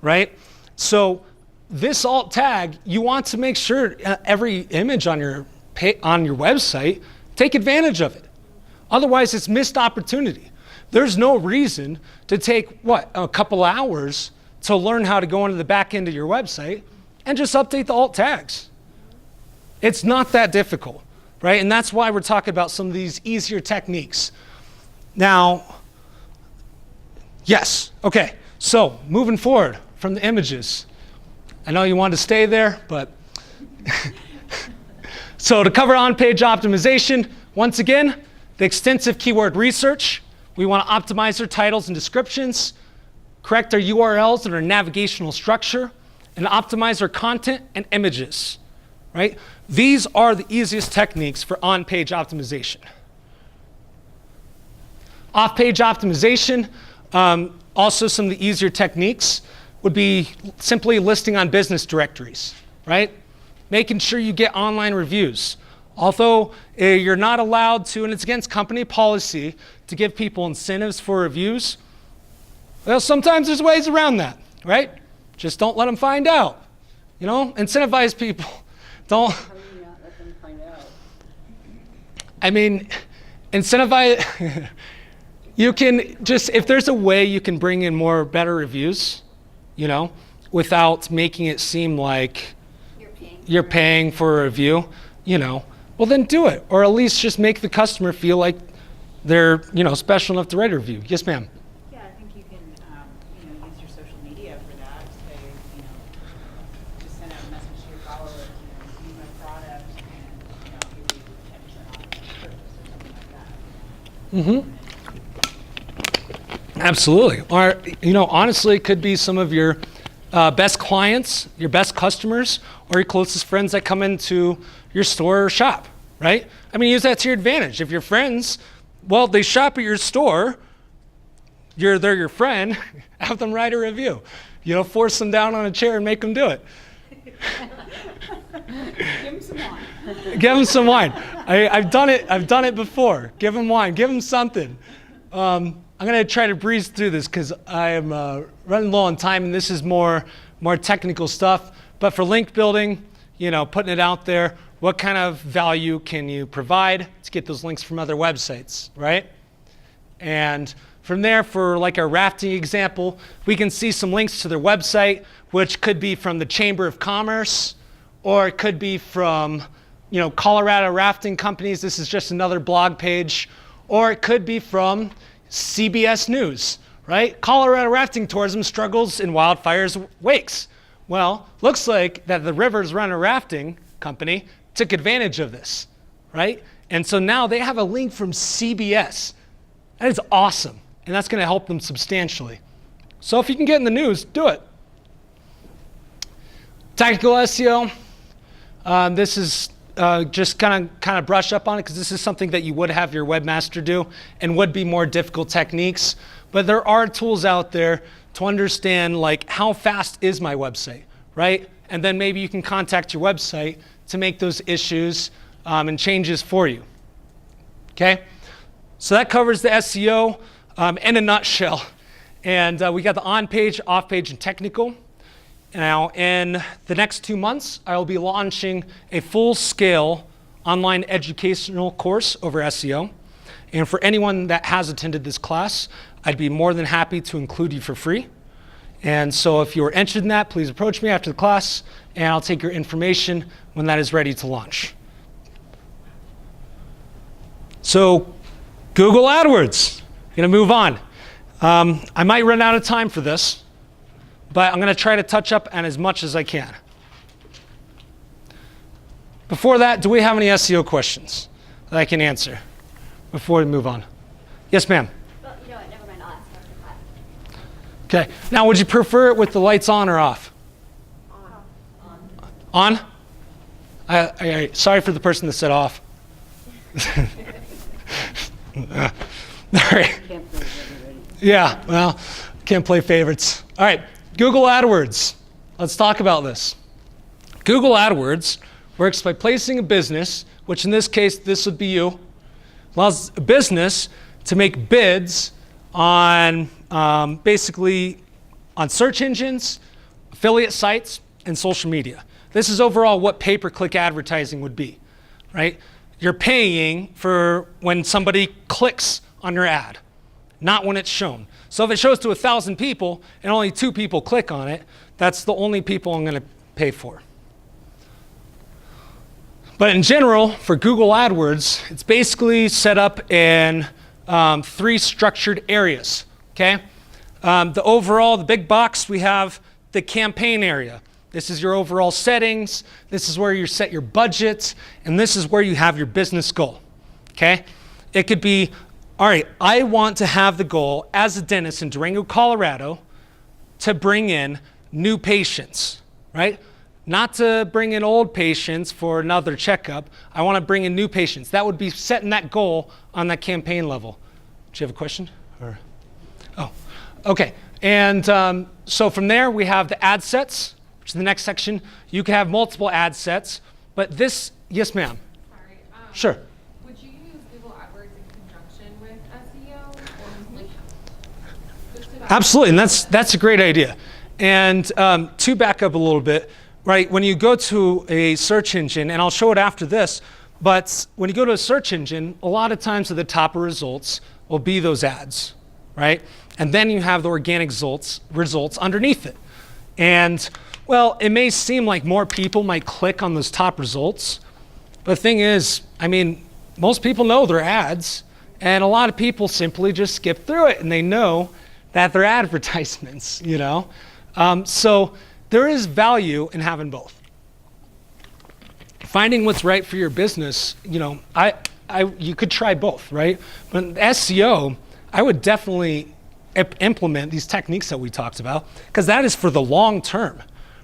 Speaker 1: right? So this alt tag, you want to make sure every image on your website, take advantage of it. Otherwise, it's missed opportunity. There's no reason to take, a couple hours to learn how to go into the back end of your website and just update the alt tags. It's not that difficult, right? And that's why we're talking about some of these easier techniques. Now, yes, okay, so moving forward from the images. I know you wanted to stay there, but so to cover on-page optimization, once again, the extensive keyword research. We want to optimize our titles and descriptions, correct our URLs and our navigational structure, and optimize our content and images, right? These are the easiest techniques for on-page optimization. Off-page optimization, also some of the easier techniques would be simply listing on business directories, right? Making sure you get online reviews. Although you're not allowed to, and it's against company policy, to give people incentives for reviews, well, sometimes there's ways around that, right? Just don't let them find out. You know, incentivize people. Don't.
Speaker 6: How do you not let them find out?
Speaker 1: I mean, incentivize. You can just, if there's a way you can bring in more better reviews, you know, without making it seem like you're paying for a review, you know, well then do it. Or at least just make the customer feel like they're, you know, special enough to write a review. Yes, ma'am.
Speaker 7: Yeah, I think you can, use your social media for that. Say, just send out a message to your followers, use my product, and, give you 10% off purchase or something like that.
Speaker 1: Mm-hmm. Absolutely. Or, you know, honestly, it could be some of your best clients, your best customers, or your closest friends that come into your store or shop, right? I mean, use that to your advantage. If your friends, well, they shop at your store, they're your friend, have them write a review. You know, force them down on a chair and make them do it.
Speaker 7: Give them some wine.
Speaker 1: Give them some wine. I've done it before. Give them wine. Give them something. I'm going to try to breeze through this because I am running low on time, and this is more technical stuff. But for link building, you know, putting it out there, what kind of value can you provide to get those links from other websites, right? And from there, for like our rafting example, we can see some links to their website, which could be from the Chamber of Commerce, or it could be from, you know, Colorado rafting companies. This is just another blog page. Or it could be from CBS News, right? Colorado rafting tourism struggles in wildfires wakes. Well, looks like that the Rivers Runner Rafting Company took advantage of this, right? And so now they have a link from CBS. That is awesome, and that's going to help them substantially. So if you can get in the news, do it. Tactical SEO. This is just kind of brush up on it because this is something that you would have your webmaster do and would be more difficult techniques. But there are tools out there to understand like how fast is my website, right? And then maybe you can contact your website to make those issues and changes for you. Okay? So that covers the SEO in a nutshell. And we got the on-page, off-page, and technical. Now, in the next 2 months, I will be launching a full-scale online educational course over SEO. And for anyone that has attended this class, I'd be more than happy to include you for free. And so if you're interested in that, please approach me after the class, and I'll take your information when that is ready to launch. So, Google AdWords. I'm going to move on. I might run out of time for this, but I'm going to try to touch up on as much as I can. Before that, do we have any SEO questions that I can answer before we move on? Yes, ma'am.
Speaker 5: Well, you know what? Never mind. I'll ask after class.
Speaker 1: Okay. Now, would you prefer it with the lights on or off? On? Sorry for the person that said off. All right.
Speaker 6: Can't please everybody.
Speaker 1: Yeah, well, can't play favorites. All right, Google AdWords. Let's talk about this. Google AdWords works by placing a business, which in this case, this would be you, allows a business to make bids on basically on search engines, affiliate sites, and social media. This is overall what pay-per-click advertising would be, right? You're paying for when somebody clicks on your ad, not when it's shown. So if it shows to 1,000 people and only 2 people click on it, that's the only people I'm going to pay for. But in general, for Google AdWords, it's basically set up in 3 structured areas, okay? The big box, we have the campaign area. This is your overall settings. This is where you set your budgets. And this is where you have your business goal, okay? It could be, all right, I want to have the goal as a dentist in Durango, Colorado, to bring in new patients, right? Not to bring in old patients for another checkup. I want to bring in new patients. That would be setting that goal on that campaign level. Do you have a question? Or? Oh, okay. And so from there, we have the ad sets, which is the next section. You can have multiple ad sets, but this, yes, ma'am.
Speaker 2: Sorry.
Speaker 1: Sure.
Speaker 2: Would you use Google AdWords in conjunction with SEO or like just about?
Speaker 1: Absolutely, and that's a great idea. And to back up a little bit, right, when you go to a search engine, and I'll show it after this, but when you go to a search engine, a lot of times at the top of results will be those ads, right? And then you have the organic results underneath it. And well, it may seem like more people might click on those top results, but the thing is, I mean, most people know they're ads, and a lot of people simply just skip through it, and they know that they're advertisements, you know? So there is value in having both. Finding what's right for your business, you know, you could try both, right? But SEO, I would definitely implement these techniques that we talked about, because that is for the long term,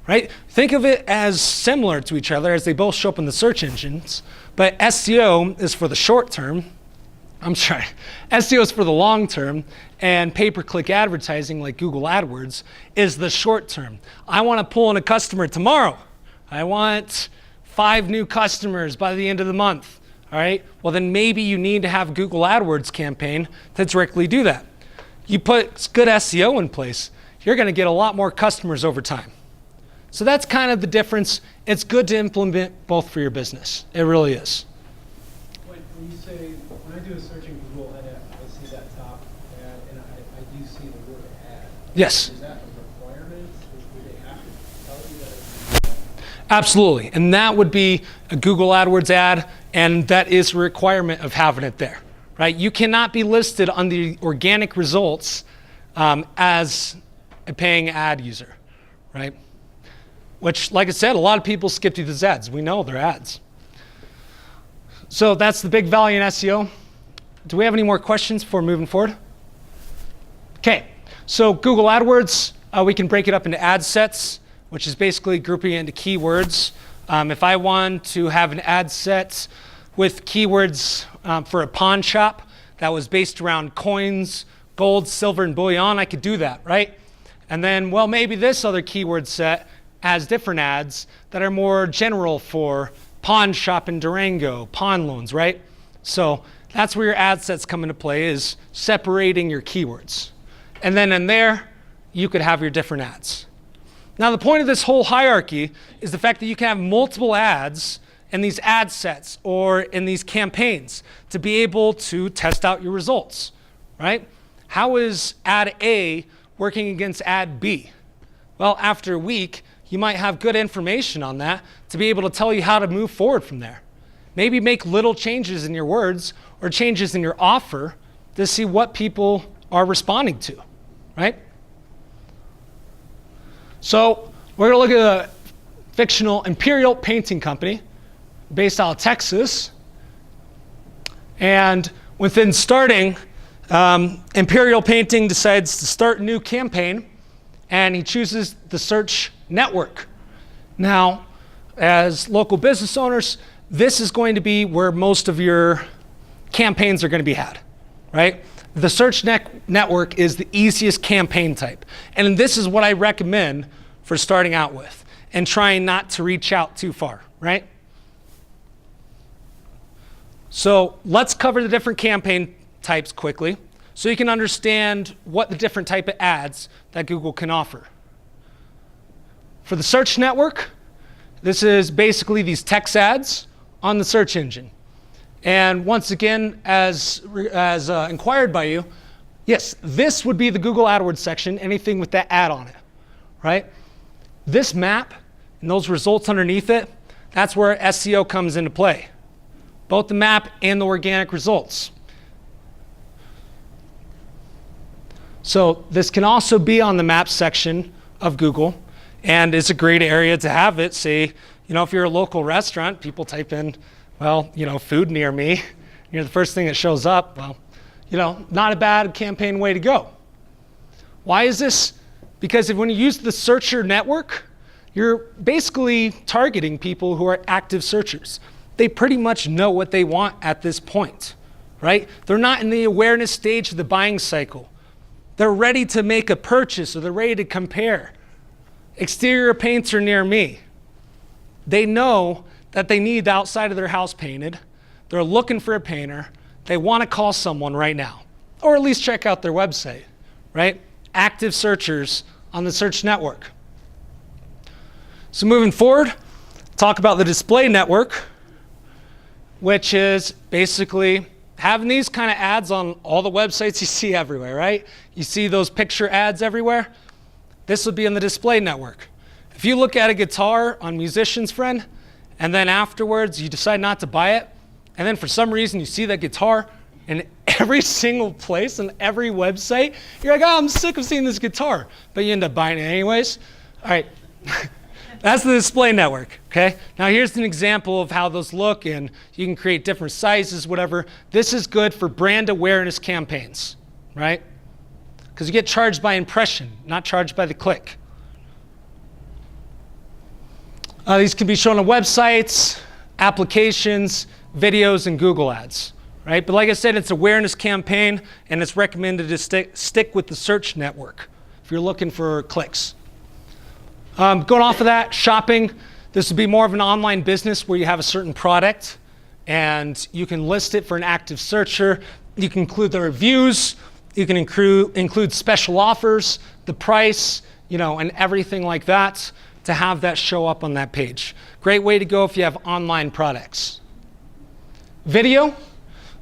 Speaker 1: right? Think of it as similar to each other as they both show up in the search engines, but SEO is for the short term. I'm sorry, SEO is for the long term, and pay-per-click advertising like Google AdWords is the short term. I want to pull in a customer tomorrow. I want 5 new customers by the end of the month, all right? Well, then maybe you need to have a Google AdWords campaign to directly do that. You put good SEO in place, you're going to get a lot more customers over time. So that's kind of the difference. It's good to implement both for your business. It really is.
Speaker 3: When you say, when I do a search in Google and I see that top ad and I do see the word ad.
Speaker 1: Yes.
Speaker 3: Is that a requirement? Do they have to tell you that it's
Speaker 1: Absolutely. And that would be a Google AdWords ad, and that is a requirement of having it there, right? You cannot be listed on the organic results as a paying ad user, right? Which, like I said, a lot of people skip through these ads. We know they're ads. So that's the big value in SEO. Do we have any more questions before moving forward? Okay, so Google AdWords, we can break it up into ad sets, which is basically grouping it into keywords. If I want to have an ad set with keywords for a pawn shop that was based around coins, gold, silver, and bullion, I could do that, right? And then, well, maybe this other keyword set has different ads that are more general for pawn shop in Durango, pawn loans, right? So that's where your ad sets come into play, is separating your keywords. And then in there, you could have your different ads. Now, the point of this whole hierarchy is the fact that you can have multiple ads in these ad sets or in these campaigns to be able to test out your results, right? How is ad A working against ad B? Well, after a week, you might have good information on that to be able to tell you how to move forward from there. Maybe make little changes in your words or changes in your offer to see what people are responding to, right? So we're gonna look at a fictional imperial painting company based out of Texas. And within starting, Imperial Painting decides to start a new campaign, and he chooses the search network. Now, as local business owners, this is going to be where most of your campaigns are going to be had, right? The search network is the easiest campaign type. And this is what I recommend for starting out with and trying not to reach out too far, right? So let's cover the different campaign types quickly so you can understand what the different type of ads that Google can offer. For the search network, this is basically these text ads on the search engine. And once again, as inquired by you, yes, this would be the Google AdWords section, anything with that ad on it, right? This map and those results underneath it, that's where SEO comes into play. Both the map and the organic results. So this can also be on the map section of Google, and it's a great area to have it. Say, you know, if you're a local restaurant, people type in, well, you know, food near me. You're the first thing that shows up. Well, you know, not a bad campaign way to go. Why is this? Because when you use the searcher network, you're basically targeting people who are active searchers. They pretty much know what they want at this point, right? They're not in the awareness stage of the buying cycle. They're ready to make a purchase, or they're ready to compare. Exterior paints are near me. They know that they need the outside of their house painted, they're looking for a painter, they want to call someone right now, or at least check out their website, right? Active searchers on the search network. So moving forward, talk about the display network, which is basically having these kind of ads on all the websites you see everywhere, right? You see those picture ads everywhere? This would be in the display network. If you look at a guitar on Musician's Friend, and then afterwards you decide not to buy it, and then for some reason you see that guitar in every single place on every website, you're like, oh, I'm sick of seeing this guitar, but you end up buying it anyways. All right, that's the display network, okay? Now here's an example of how those look, and you can create different sizes, whatever. This is good for brand awareness campaigns, right? Because you get charged by impression, not charged by the click. These can be shown on websites, applications, videos, and Google Ads, right? But like I said, it's an awareness campaign, and it's recommended to stick with the search network if you're looking for clicks. Going off of that, shopping, this would be more of an online business where you have a certain product, and you can list it for an active searcher. You can include the reviews, you can include special offers, the price, and everything like that, to have that show up on that page. Great way to go if you have online products. Video.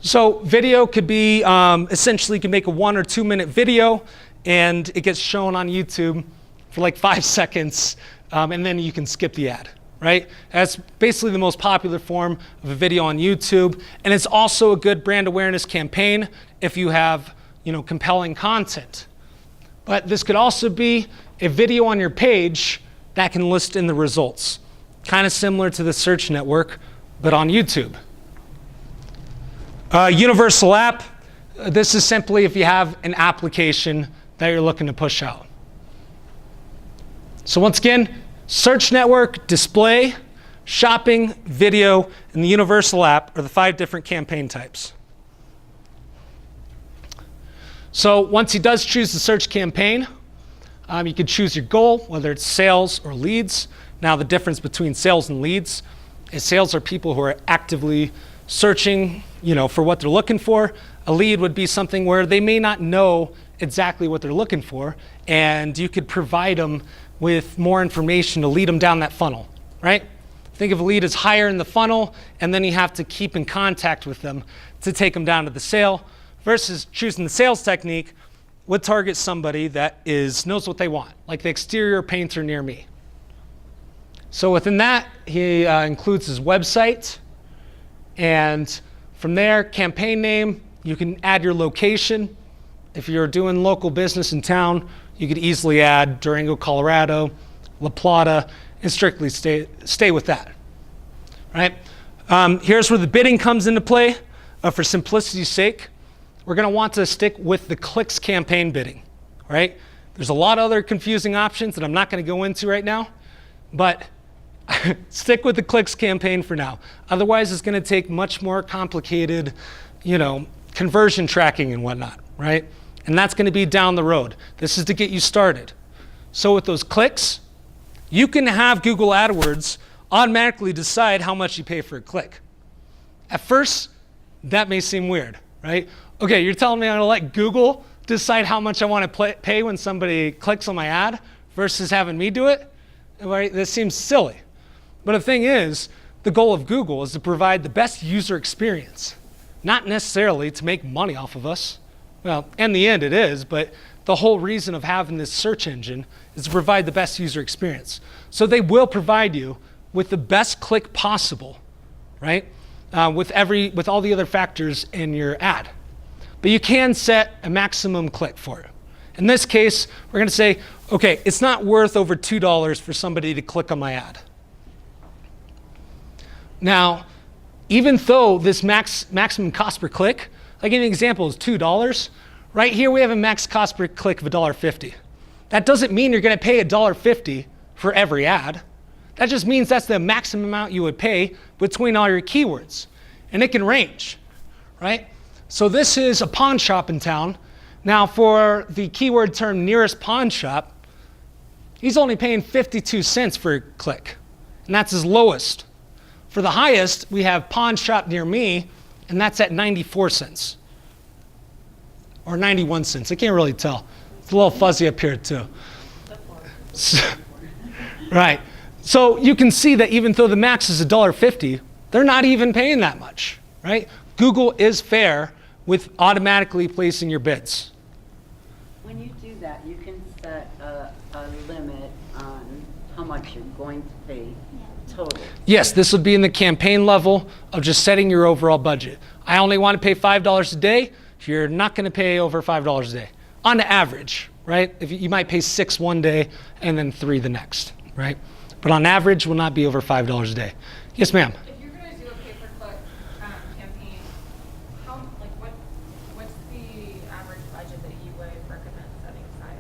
Speaker 1: So video could be, essentially you can make a 1 or 2 minute video and it gets shown on YouTube for like 5 seconds, and then you can skip the ad, right? That's basically the most popular form of a video on YouTube, and it's also a good brand awareness campaign if you have, compelling content. But this could also be a video on your page that can list in the results. Kind of similar to the search network, but on YouTube. Universal app. This is simply if you have an application that you're looking to push out. So once again, search network, display, shopping, video, and the universal app are the 5 different campaign types. So once he does choose the search campaign, you can choose your goal, whether it's sales or leads. Now the difference between sales and leads is sales are people who are actively searching, for what they're looking for. A lead would be something where they may not know exactly what they're looking for, and you could provide them with more information to lead them down that funnel, right? Think of a lead as higher in the funnel, and then you have to keep in contact with them to take them down to the sale, versus choosing the sales technique would target somebody that knows what they want, like the exterior painter near me. So within that, he includes his website, and from there, campaign name, you can add your location. If you're doing local business in town, you could easily add Durango, Colorado, La Plata, and strictly stay with that, right? Here's where the bidding comes into play. For simplicity's sake, we're gonna want to stick with the clicks campaign bidding, right? There's a lot of other confusing options that I'm not gonna go into right now, but stick with the clicks campaign for now. Otherwise, it's gonna take much more complicated, conversion tracking and whatnot, right? And that's gonna be down the road. This is to get you started. So with those clicks, you can have Google AdWords automatically decide how much you pay for a click. At first, that may seem weird, right? Okay, you're telling me I'm gonna let Google decide how much I wanna pay when somebody clicks on my ad versus having me do it? Right? This seems silly. But the thing is, the goal of Google is to provide the best user experience, not necessarily to make money off of us. Well, in the end it is, but the whole reason of having this search engine is to provide the best user experience. So they will provide you with the best click possible, right? With all the other factors in your ad. But you can set a maximum click for it. In this case, we're gonna say, okay, it's not worth over $2 for somebody to click on my ad. Now, even though this maximum cost per click, I'll give you an example, is $2. Right here we have a max cost per click of $1.50. That doesn't mean you're gonna pay $1.50 for every ad. That just means that's the maximum amount you would pay between all your keywords. And it can range, right? So this is a pawn shop in town. Now for the keyword term nearest pawn shop, he's only paying 52 cents for a click. And that's his lowest. For the highest, we have Pawn Shop Near Me, and that's at 94 cents. Or 91 cents, I can't really tell. It's a little fuzzy up here too. Right, so you can see that even though the max is $1.50, they're not even paying that much, right? Google is fair with automatically placing your bids.
Speaker 6: When you do that, you can set a limit on how much you're going to pay total.
Speaker 1: Yes, this would be in the campaign level of just setting your overall budget. I only want to pay $5 a day. You're not going to pay over $5 a day on average, right? If you might pay $6 one day and then $3 the next, right? But on average, will not be over $5 a day. Yes, ma'am.
Speaker 2: If you're gonna do a pay-per-click campaign, what's the average budget that you would recommend setting aside?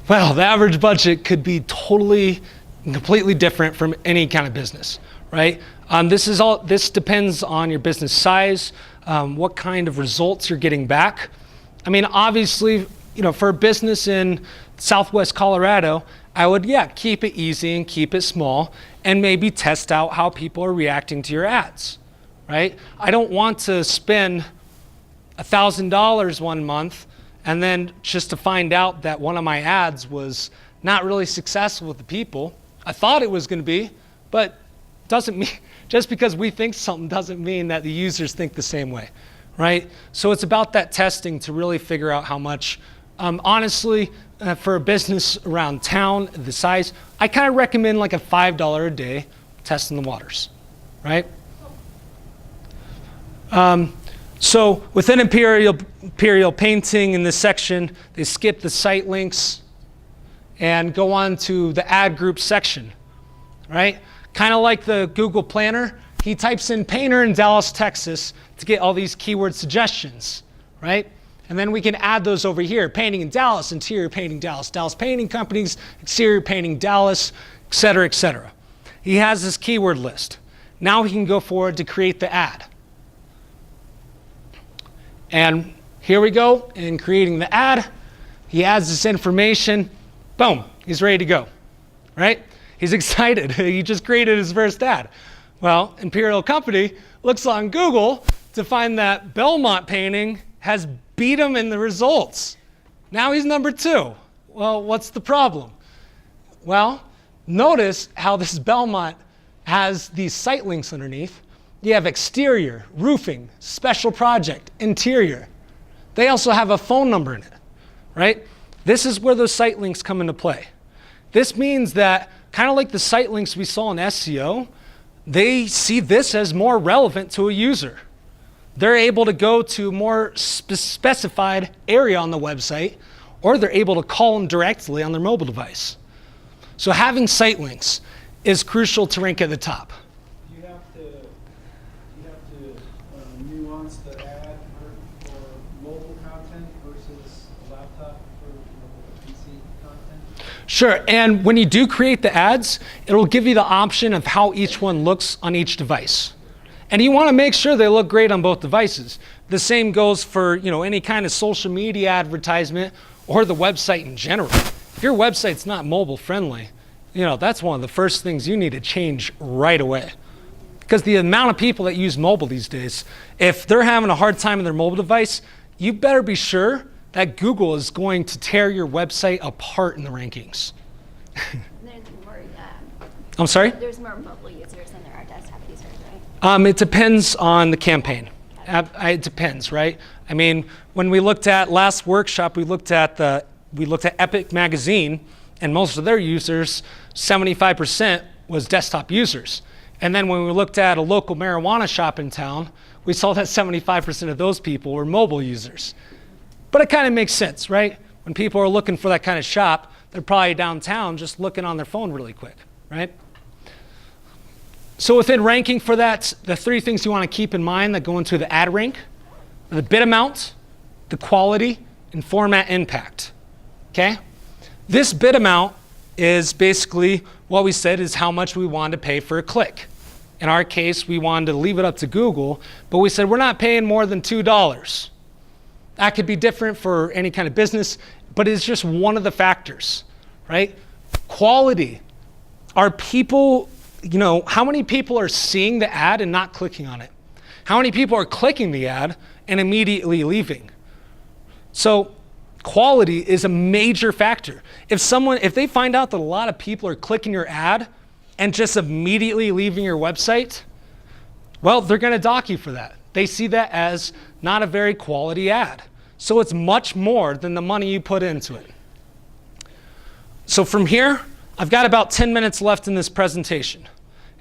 Speaker 1: Well, the average budget could be totally and completely different from any kind of business, right? This depends on your business size, what kind of results you're getting back. I mean, obviously, for a business in Southwest Colorado, I would, keep it easy and keep it small and maybe test out how people are reacting to your ads, right? I don't want to spend $1,000 one month and then just to find out that one of my ads was not really successful with the people. I thought it was going to be, but doesn't mean, just because we think something doesn't mean that the users think the same way, right? So it's about that testing to really figure out how much. Honestly, for a business around town, the size, I kind of recommend like a $5 a day testing the waters, right? So within Imperial Painting in this section, they skip the site links and go on to the ad group section, right? Kind of like the Google Planner, he types in painter in Dallas, Texas to get all these keyword suggestions, right? And then we can add those over here. Painting in Dallas, interior painting Dallas, Dallas painting companies, exterior painting Dallas, et cetera, et cetera. He has this keyword list. Now he can go forward to create the ad. And here we go in creating the ad. He adds this information. Boom, he's ready to go, right? He's excited. He just created his first ad. Well, Imperial Company looks on Google to find that Belmont painting has beat him in the results. Now he's number 2. Well, what's the problem? Well, notice how this Belmont has these site links underneath. You have exterior, roofing, special project, interior. They also have a phone number in it, right? This is where those site links come into play. This means that, kind of like the site links we saw in SEO, they see this as more relevant to a user. They're able to go to more specified area on the website, or they're able to call them directly on their mobile device. So having site links is crucial to rank at the top.
Speaker 3: You have to nuance the ad for mobile content versus laptop for PC content.
Speaker 1: Sure, and when you do create the ads, it'll give you the option of how each one looks on each device. And you want to make sure they look great on both devices. The same goes for any kind of social media advertisement or the website in general. If your website's not mobile friendly, that's one of the first things you need to change right away. Because the amount of people that use mobile these days, if they're having a hard time on their mobile device, you better be sure that Google is going to tear your website apart in the rankings.
Speaker 5: There's more,
Speaker 1: I'm sorry?
Speaker 5: there's more mobile users than there are desktop users, right?
Speaker 1: It depends on the campaign. It depends, right? I mean, when we looked at last workshop, we looked at Epic Magazine, and most of their users, 75% was desktop users. And then when we looked at a local marijuana shop in town, we saw that 75% of those people were mobile users. But it kind of makes sense, right? When people are looking for that kind of shop, they're probably downtown just looking on their phone really quick, right? So within ranking for that, the 3 things you want to keep in mind that go into the ad rank, the bid amount, the quality, and format impact, okay? This bid amount is basically what we said is how much we wanted to pay for a click. In our case, we wanted to leave it up to Google, but we said we're not paying more than $2. That could be different for any kind of business, but it's just one of the factors, right? Quality. Are people how many people are seeing the ad and not clicking on it? How many people are clicking the ad and immediately leaving? So quality is a major factor. If they find out that a lot of people are clicking your ad and just immediately leaving your website, well, they're going to dock you for that. They see that as not a very quality ad. So it's much more than the money you put into it. So from here, I've got about 10 minutes left in this presentation,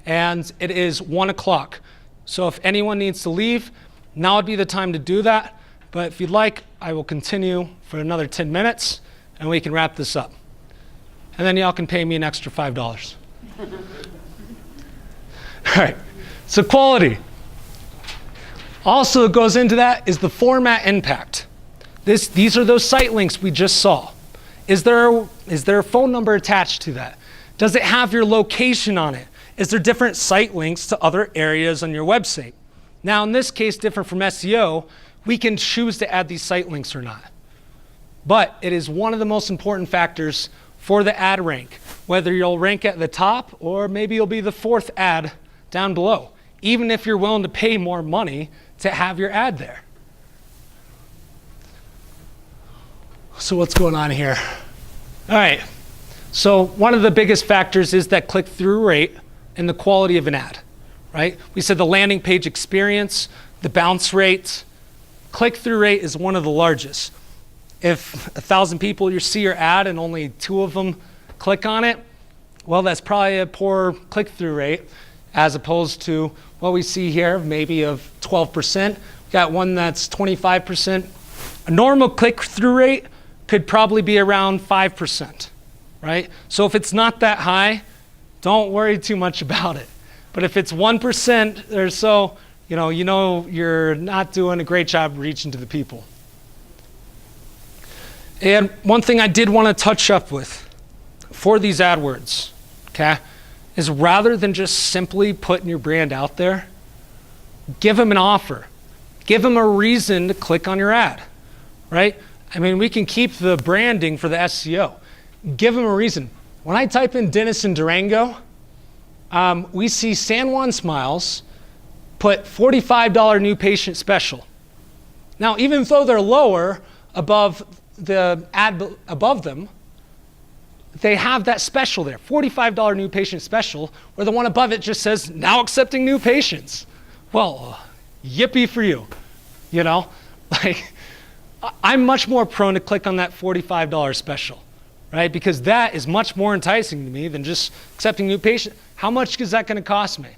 Speaker 1: and it is 1 o'clock. So if anyone needs to leave, now would be the time to do that. But if you'd like, I will continue for another 10 minutes, and we can wrap this up. And then y'all can pay me an extra $5. All right, so quality. Also goes into that is the format impact. These are those site links we just saw. Is there a phone number attached to that? Does it have your location on it? Is there different site links to other areas on your website? Now, in this case, different from SEO, we can choose to add these site links or not. But it is one of the most important factors for the ad rank, whether you'll rank at the top or maybe you'll be the 4th ad down below, even if you're willing to pay more money to have your ad there. So what's going on here? All right, so one of the biggest factors is that click-through rate and the quality of an ad, right? We said the landing page experience, the bounce rate. Click-through rate is one of the largest. If 1,000 people see your ad and only 2 of them click on it, well, that's probably a poor click-through rate, as opposed to what we see here, maybe of 12%. We got one that's 25%. A normal click-through rate could probably be around 5%, right? So if it's not that high, don't worry too much about it. But if it's 1% or so, you know you're not doing a great job reaching to the people. And one thing I did want to touch up with for these AdWords, okay, is rather than just simply putting your brand out there, give them an offer. Give them a reason to click on your ad, right? I mean, we can keep the branding for the SEO. Give them a reason. When I type in dentist in Durango, we see San Juan Smiles put $45 new patient special. Now, even though they're lower above the ad above them, they have that special there, $45 new patient special, where the one above it just says, now accepting new patients. Well, yippee for you, Like, I'm much more prone to click on that $45 special, right? Because that is much more enticing to me than just accepting new patients. How much is that going to cost me?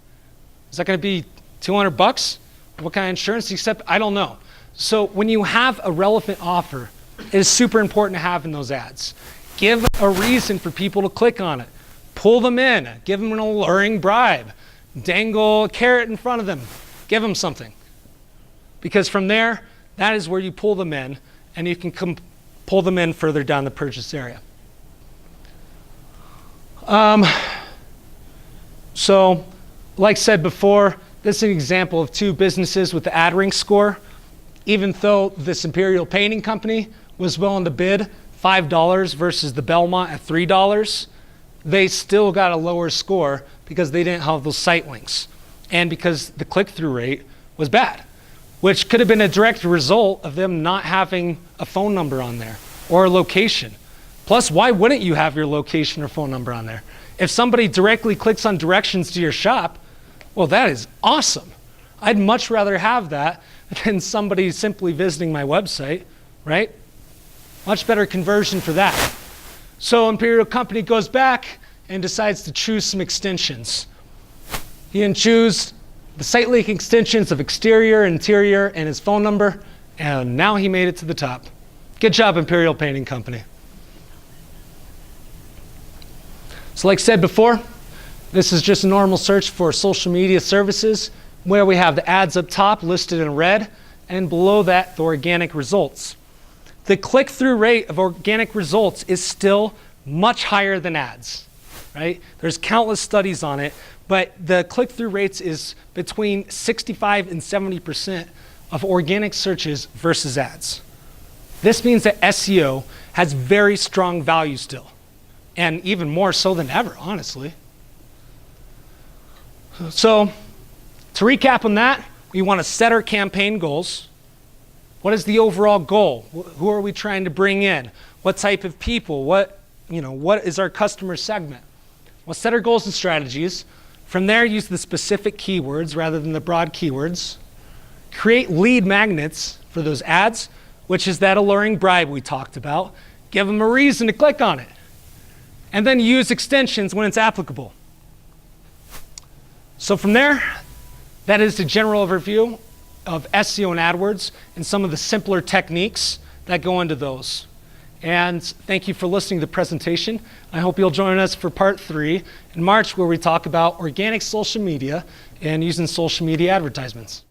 Speaker 1: Is that going to be $200? What kind of insurance do you accept? I don't know. So when you have a relevant offer, it is super important to have in those ads. Give a reason for people to click on it. Pull them in. Give them an alluring bribe. Dangle a carrot in front of them. Give them something. Because from there, that is where you pull them in, and you can pull them in further down the purchase area. So, like said before, this is an example of 2 businesses with the ad rank score. Even though this Imperial Painting Company was willing to bid $5 versus the Belmont at $3, they still got a lower score because they didn't have those site links and because the click-through rate was bad, which could have been a direct result of them not having a phone number on there or a location. Plus, why wouldn't you have your location or phone number on there? If somebody directly clicks on directions to your shop, well, that is awesome. I'd much rather have that than somebody simply visiting my website, right? Much better conversion for that. So Imperial Company goes back and decides to choose some extensions. He can choose the site link extensions of exterior, interior, and his phone number, and now he made it to the top. Good job, Imperial Painting Company. So like I said before, this is just a normal search for social media services where we have the ads up top listed in red, and below that, the organic results. The click-through rate of organic results is still much higher than ads, right? There's countless studies on it, but the click-through rates is between 65 and 70% of organic searches versus ads. This means that SEO has very strong value still, and even more so than ever, honestly. So to recap on that, we want to set our campaign goals. What is the overall goal? Who are we trying to bring in? What type of people? What is our customer segment? We'll set our goals and strategies. From there, use the specific keywords rather than the broad keywords. Create lead magnets for those ads, which is that alluring bribe we talked about. Give them a reason to click on it. And then use extensions when it's applicable. So from there, that is the general overview of SEO and AdWords and some of the simpler techniques that go into those. And thank you for listening to the presentation. I hope you'll join us for part 3 in March, where we talk about organic social media and using social media advertisements.